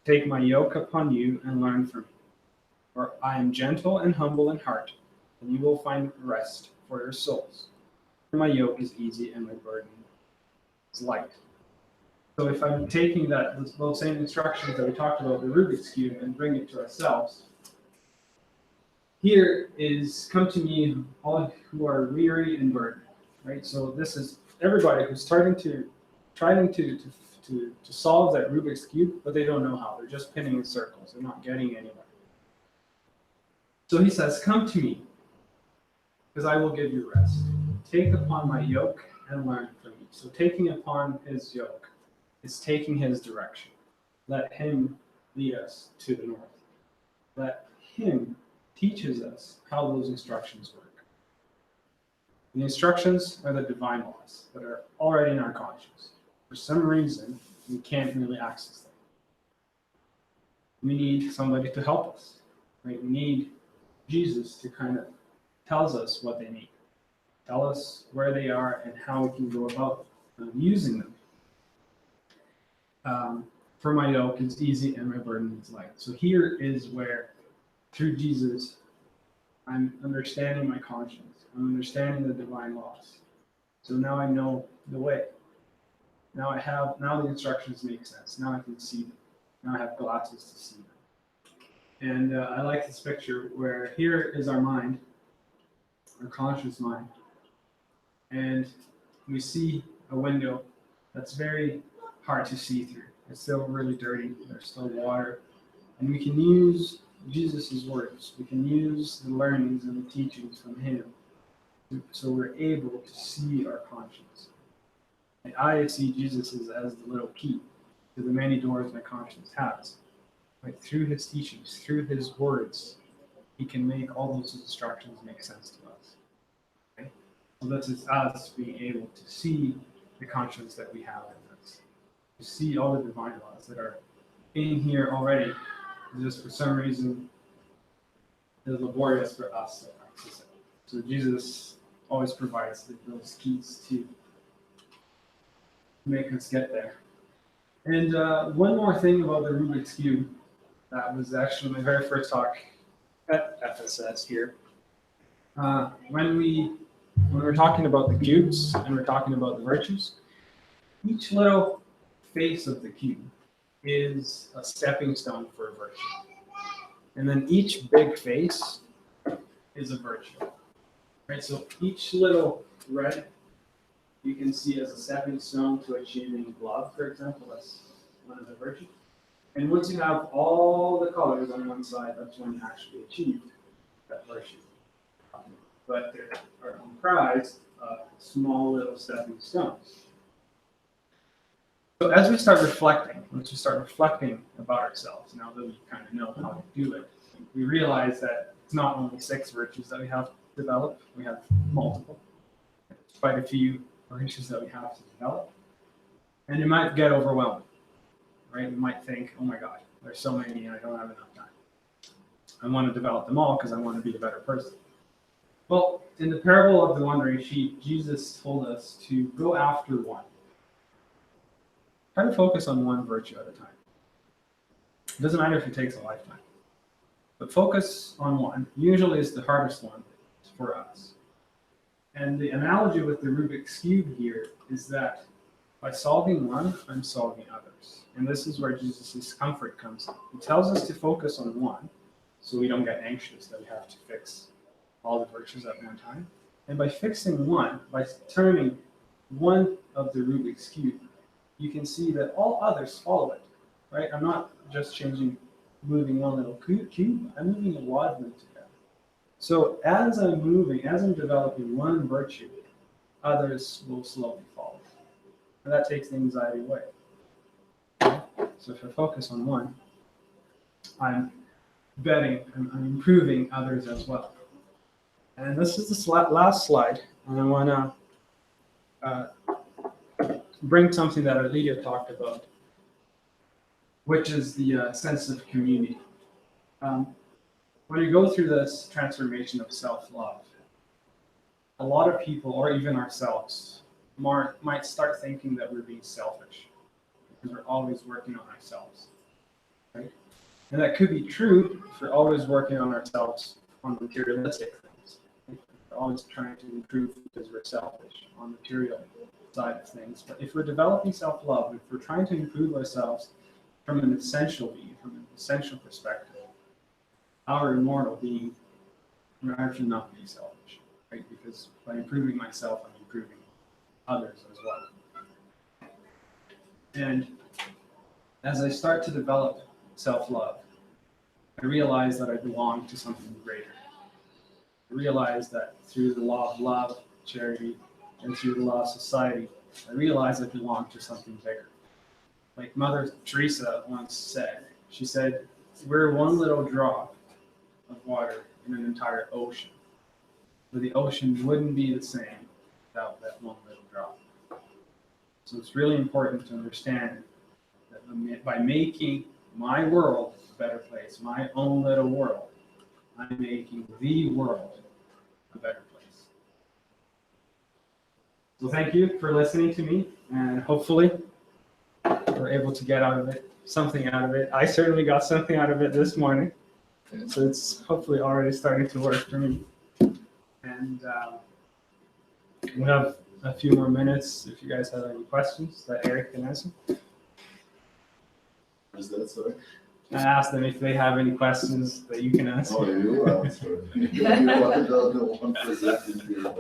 Take my yoke upon you and learn from me. For I am gentle and humble in heart, and you will find rest for your souls. For my yoke is easy and my burden is light. So if I'm taking those same instructions that we talked about, the Rubik's Cube, and bring it to ourselves, here is, come to me, all who are weary and burdened, right? So this is everybody who's trying to solve that Rubik's Cube, but they don't know how. They're just pinning in circles. They're not getting anywhere. So he says, come to me, because I will give you rest. Take upon my yoke and learn from me. So taking upon his yoke is taking his direction. Let him lead us to the north. Let him teaches us how those instructions work. The instructions are the divine laws that are already in our conscience. For some reason, we can't really access them. We need somebody to help us. Right? We need Jesus to kind of tells us what they need, tell us where they are and how we can go about using them. For my yoke is easy and my burden is light. So here is where, through Jesus, I'm understanding my conscience. I'm understanding the divine laws. So now I know the way. Now the instructions make sense. Now I can see them. Now I have glasses to see them. And I like this picture where here is our mind, our conscious mind, and we see a window that's very hard to see through. It's still really dirty. There's still water. And we can use Jesus' words. We can use the learnings and the teachings from him so we're able to see our conscience. And I see Jesus as the little key to the many doors my conscience has. Like through his teachings, through his words, he can make all those instructions make sense to us. Okay? So this is us being able to see the conscience that we have in us, to see all the divine laws that are in here already. Just for some reason, it's laborious for us to access it. So Jesus always provides those keys to make us get there. And one more thing about the Rubik's Cube, that was actually my very first talk at FSS here. When we're talking about the cubes and we're talking about the virtues, each little face of the cube is a stepping stone for a virtue. And then each big face is a virtue. Right? So each little red you can see as a stepping stone to achieving love, for example. That's one of the virtues. And once you have all the colors on one side, that's when you actually achieve that virtue. But they are comprised of small little stepping stones. So as we start reflecting, once we start reflecting about ourselves, now that we kind of know how to do it, we realize that it's not only 6 virtues that we have to develop, we have multiple. There's quite a few virtues that we have to develop. And it might get overwhelming, right? You might think, oh my God, there's so many and I don't have enough time. I want to develop them all because I want to be a better person. Well, in the parable of the wandering sheep, Jesus told us to go after one. Try to focus on one virtue at a time. It doesn't matter if it takes a lifetime. But focus on one. Usually it's the hardest one for us. And the analogy with the Rubik's Cube here is that By solving one, I'm solving others. And this is where Jesus' comfort comes in. He tells us to focus on one, so we don't get anxious that we have to fix all the virtues at one time. And by fixing one, by turning one of the Rubik's Cube, you can see that all others follow it, right? I'm not just moving one little cube, I'm moving a lot of them together. So as I'm developing one virtue, others will slowly follow. And that takes the anxiety away. So if I focus on one, I'm improving others as well. And this is the last slide, and I want to bring something that Lydia talked about, which is the sense of community. When you go through this transformation of self-love, a lot of people, or even ourselves, might start thinking that we're being selfish because we're always working on ourselves, right? And that could be true if we're always working on ourselves on materialistic things. We're always trying to improve because we're selfish on the material side of things. But if we're developing self-love, if we're trying to improve ourselves from an essential being, from an essential perspective, our immortal being, we're actually not being selfish, right? Because by improving myself, I'm improving others as well. And as I start to develop self-love, I realize that I belong to something greater. I realize that through the law of love, charity, and through the law of society, I realize I belong to something bigger. Like Mother Teresa once said, she said, we're one little drop of water in an entire ocean. But the ocean wouldn't be the same without that one little drop. So it's really important to understand that by making my world a better place, my own little world, I'm making the world a better place. So thank you for listening to me, and hopefully we're able to get something out of it. I certainly got something out of it this morning, so it's hopefully already starting to work for me. And we have a few more minutes if you guys have any questions that Eric can answer. Is that so? I asked them if they have any questions that you can answer. Oh, you answer. You are the one presenting here,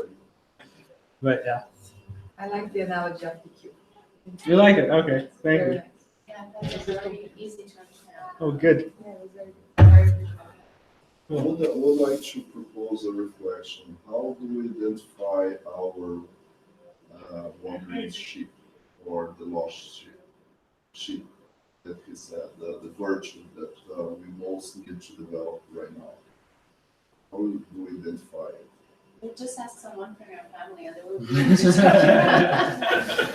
But yeah. I like the analogy of the cube. You like it? Okay, thank Very you. nice. Yeah, that's very easy to understand. Oh, good. Yeah, it was very good. Very good. I would like to propose a reflection. How do we identify our wandering sheep or the lost sheep that he said, the virtue that we most need to develop right now? How do we identify it? You just ask someone from your family and they will be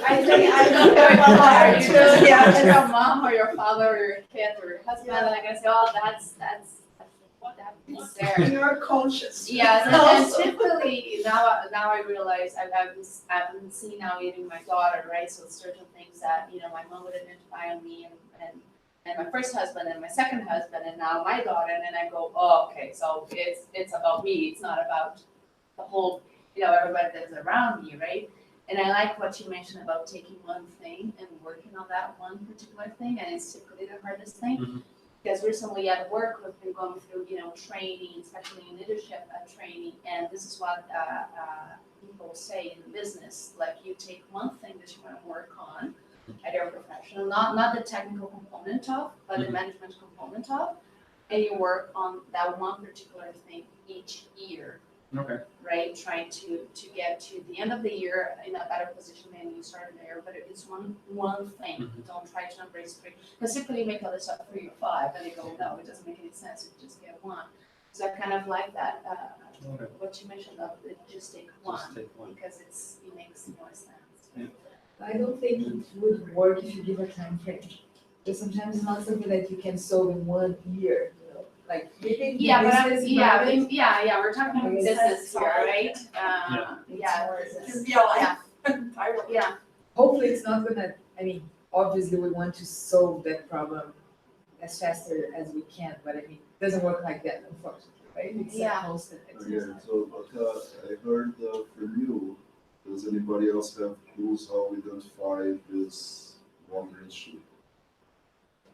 I think I don't know about you just yeah, your mom or your father or your kid or your husband, and I'm gonna say, oh, that's there. You're conscious. Yes, and typically now I realize I've been seeing now even my daughter, right? So certain things that my mom would identify on me and my first husband and my second husband and now my daughter, and then I go, oh, okay, so it's about me. It's not about the whole everybody that's around me, right? And I like what you mentioned about taking one thing and working on that one particular thing, and it's typically the hardest thing. Mhm. Because recently at work, we've been going through, training, especially in leadership training, and this is what people say in business, like you take one thing that you want to work on at your professional, not the technical component of, but the Mhm. management component of, and you work on that one particular thing each year, Okay. right? Trying to get to the end of the year in a better position than you started there, but it's one thing. Mhm. Don't try to embrace three. Because typically you make a list of 3 or 5, and they go, no, it doesn't make any sense. You just get one. So I kind of like that. Okay. What you mentioned of just take one, Just take one. because it makes more sense. Yeah. I don't think it would work if you give a time frame. Because sometimes it's not something that you can solve in 1 year, Like maybe Yeah, but business environment, we're talking about business here, right? it's Yeah, Entirely. yeah. hopefully it's not gonna, obviously we want to solve that problem as faster as we can, but it doesn't work like that, unfortunately, right? It's a Yeah. constant Okay, exercise. so but I heard from you Does anybody else have clues how we identify this wandering sheep?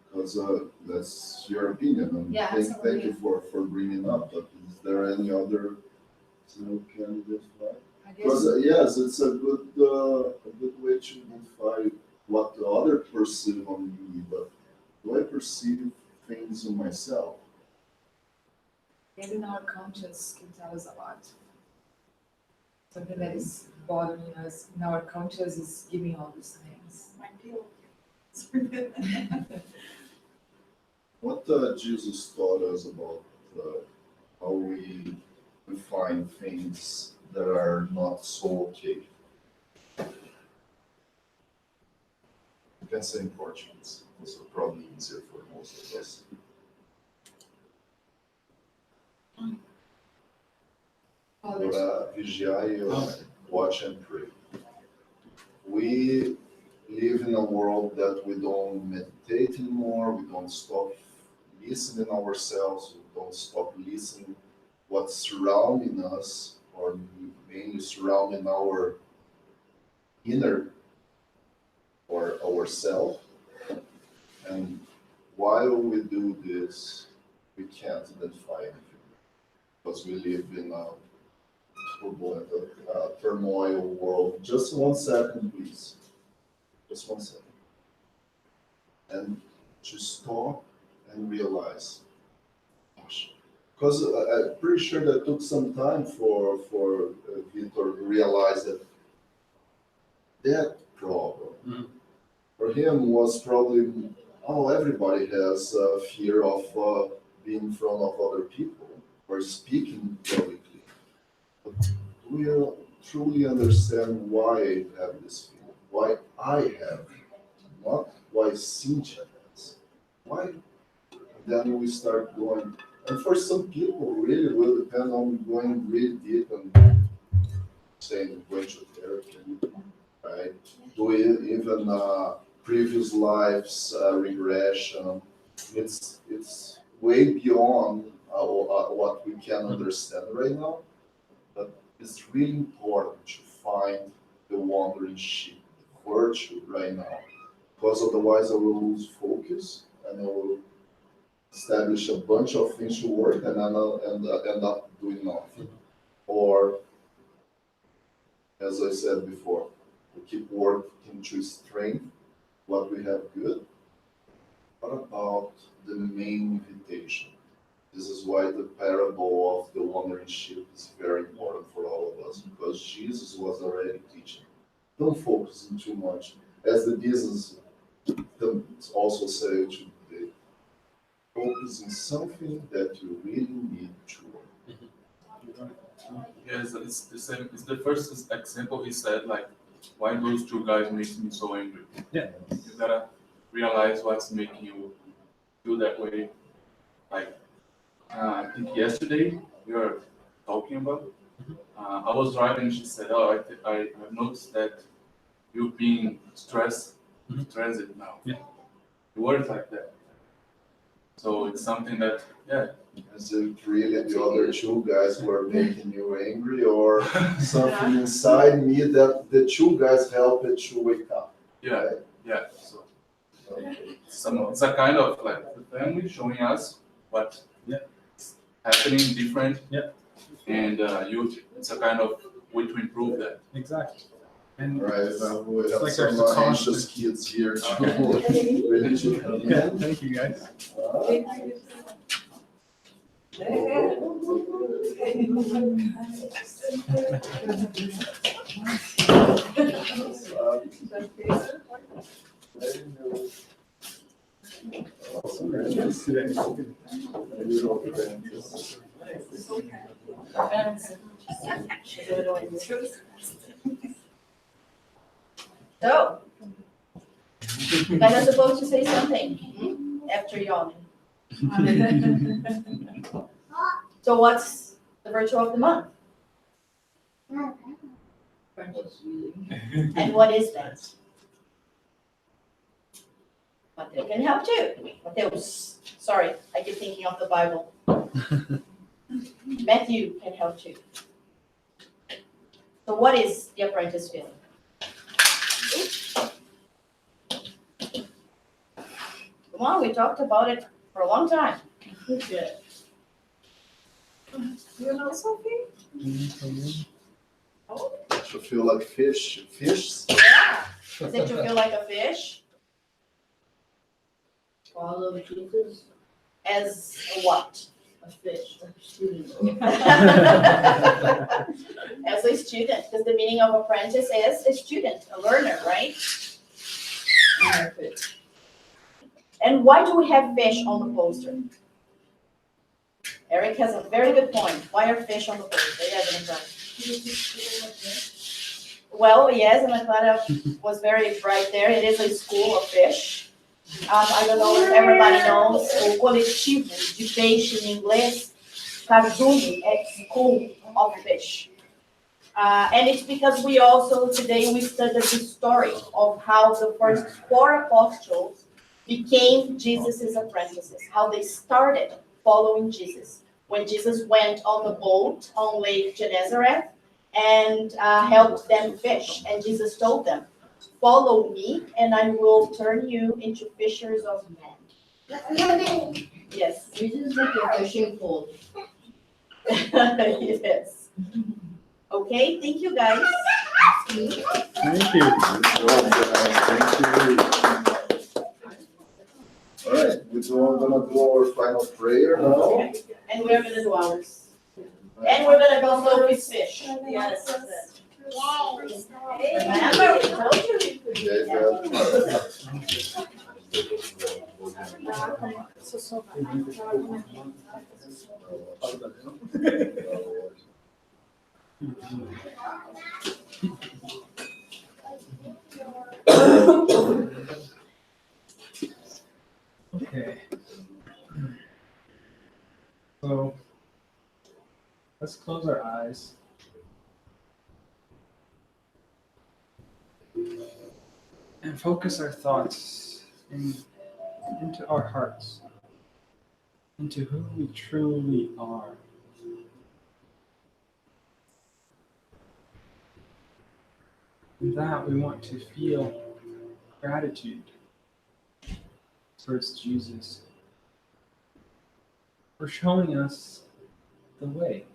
Because that's your opinion, and Yeah, thank you for bringing up. But is there any other candidate? I Because guess, yes, it's a good way to identify what the other perceive on me, but do I perceive things in myself? even our conscience can tell us a lot. Something that is bothering us, and our conscience is giving all these things. My pillow. What Jesus taught us about how we find things that are not so okay. You can say in Portuguese. This is probably easier for most of us. Agora, vigiai, watch and pray. We live in a world that we don't meditate anymore, we don't stop listening ourselves, we don't stop listening what's surrounding us, or mainly surrounding our inner or ourself. And while we do this, we can't identify anything because we live in a turbulent, turmoil world. Just 1 second, please. Just 1 second. And to stop and realize, gosh, because I'm pretty sure that took some time for Victor to realize that problem for him was probably, oh, everybody has fear of being in front of other people or speaking publicly. But do we truly understand why I have this fear? Why I have, not why Cynthia has. Why? And then we start going, and for some people, really will depend on going really deep and saying going to therapy, right? Do even previous lives regression. It's way beyond what we can understand right now, but it's really important to find the wandering sheep, the virtue right now, because otherwise I will lose focus and I will establish a bunch of things to work and end up doing nothing. Or, as I said before, we keep working to strengthen what we have good. What about the main invitation? This is why the parable of the wandering sheep is very important for all of us, because Jesus was already teaching. Don't focus on too much. As the business also say today, focus on something that you really need to work. Yes, it's the same. It's the first example he said, like, why those two guys makes me so angry. Yeah. You gotta realize what's making you feel that way. Like, I think yesterday we were talking about. I was driving, and she said, "Oh, I've noticed that you've been stressed in transit now." Yeah. You weren't like that. So it's something that, yeah. Is it really the other two guys were making you angry, or something inside me that the two guys helped it to wake up? Yeah, Right? yeah. So Okay. it's a kind of like the family showing us what is happening different. Yeah. And it's a kind of way to improve that. Exactly. And Right, we have like some there's a anxious kids here too. Ready to come yeah, in. thank you guys. So, you guys are supposed to say something after yawning. So what's the virtue of the month? And what is that? Mateo can help too. Mateus, sorry, I keep thinking of the Bible. Matthew can help too. So what is the apprentice feeling? Come on, we talked about it for a long time. Yeah. You know something? You feel like fish. Fish? Yeah. Is it to feel like a fish? Follow Jesus, As a what? a fish, a student. As a student, because the meaning of apprentice is a student, a learner, right? And why do we have fish on the poster? Eric has a very good point. Why are fish on the poster? Yeah, well, yes, and Clara was very bright there. It is a school of fish. I don't know if everybody knows o coletivo de peixe em inglês. Cardume é school of fish. And it's because we also, today we studied the story of how the first 4 apostles became Jesus' apprentices, how they started following Jesus. When Jesus went on the boat on Lake Gennesaret and helped them fish, and Jesus told them, "Follow me, and I will turn you into fishers of men." Yes. Jesus is like a fishing pole. Yes. Okay, thank you guys. Thank you. Thank you. All right, we're gonna do our final prayer now. And we're gonna do ours. And we're gonna go low with fish. Yes. Remember, we told you we could do Yeah, that. Okay. So let's close our eyes. And focus our thoughts into our hearts, into who we truly are. In that, we want to feel gratitude towards Jesus for showing us the way,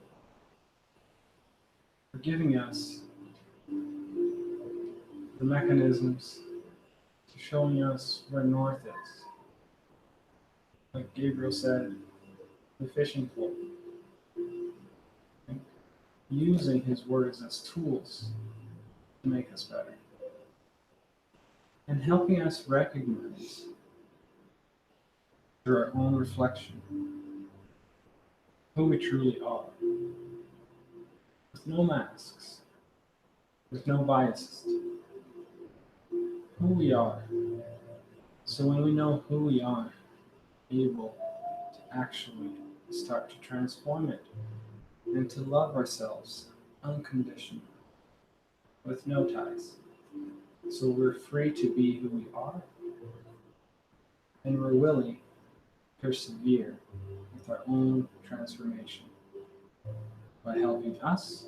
for giving us the mechanisms, to showing us where north is. Like Gabriel said, the fishing pole. Using his words as tools to make us better. And helping us recognize through our own reflection who we truly are. With no masks, with no biases. Who we are. So when we know who we are, able to actually start to transform it and to love ourselves unconditionally, with no ties. So we're free to be who we are, and we're willing to persevere with our own transformation by helping us,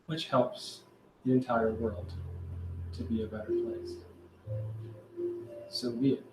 which helps the entire world to be a better place. So be it.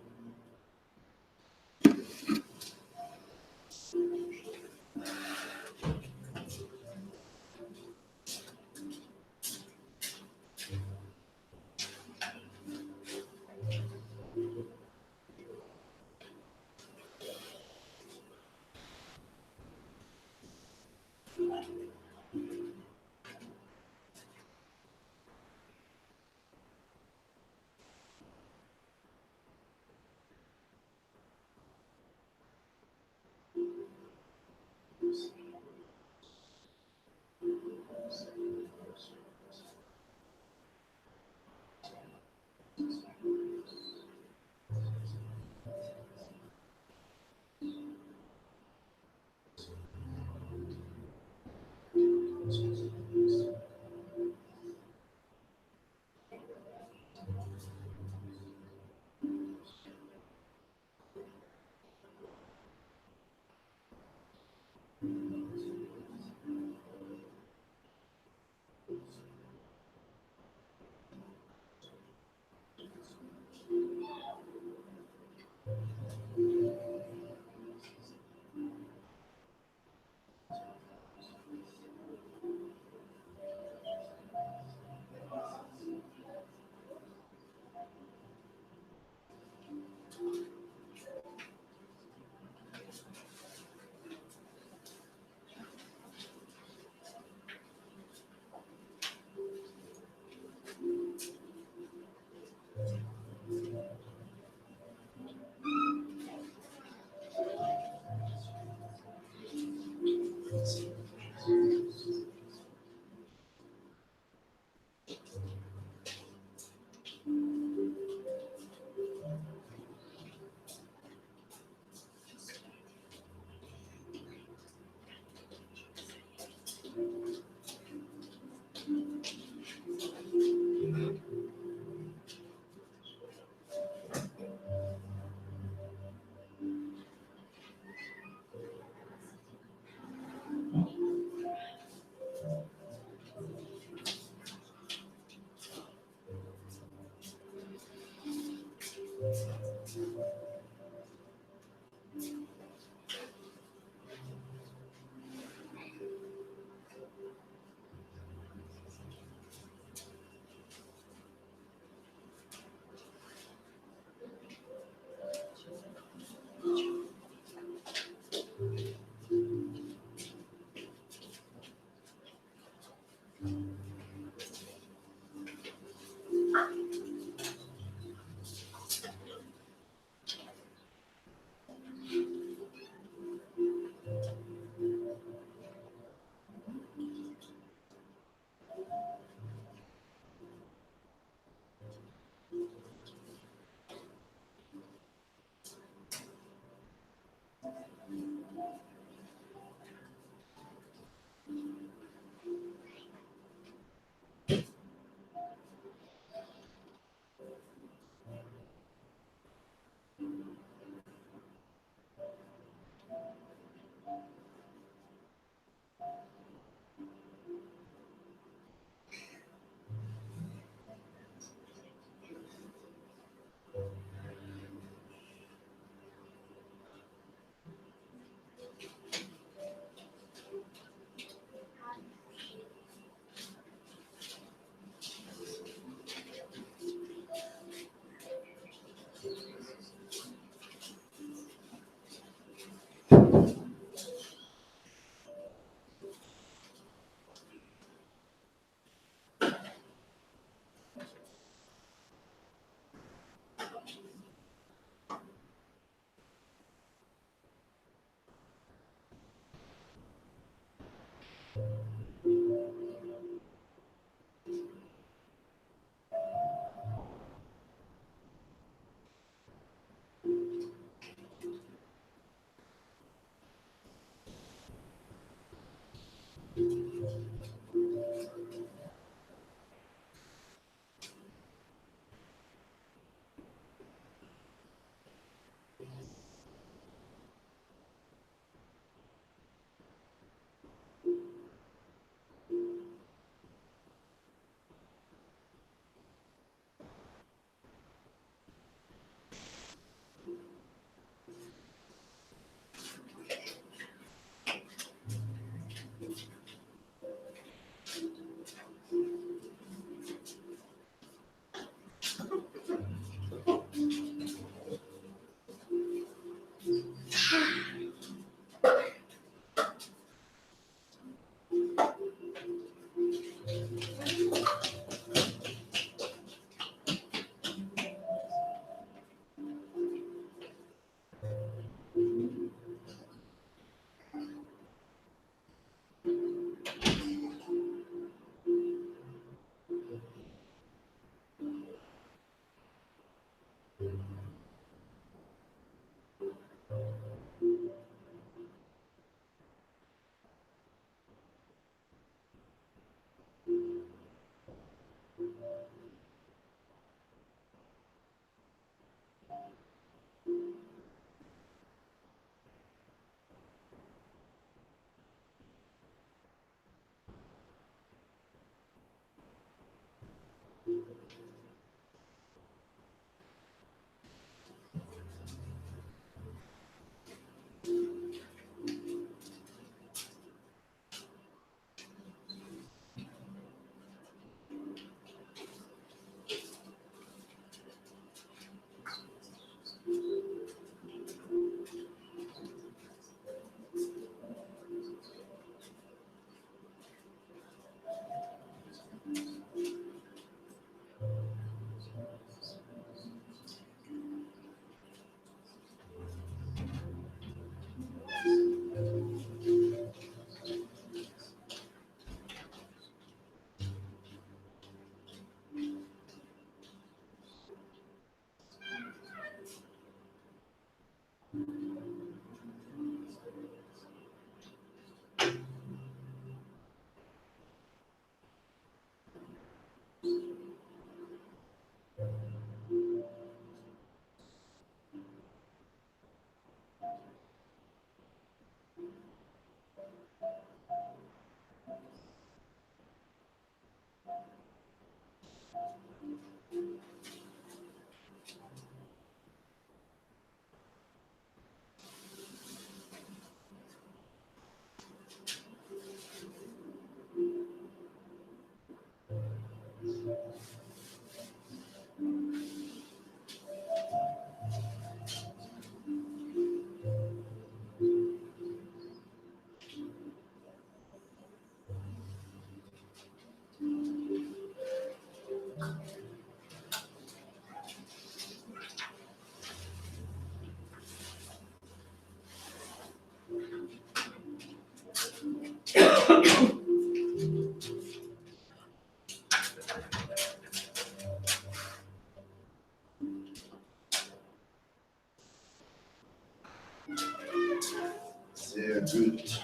Sehr gut.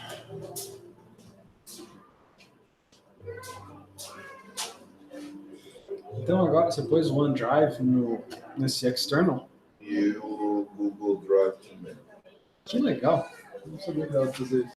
Então agora você pôs o OneDrive nesse external. E o Google Drive também. Que legal. Eu não sabia que dava pra fazer isso.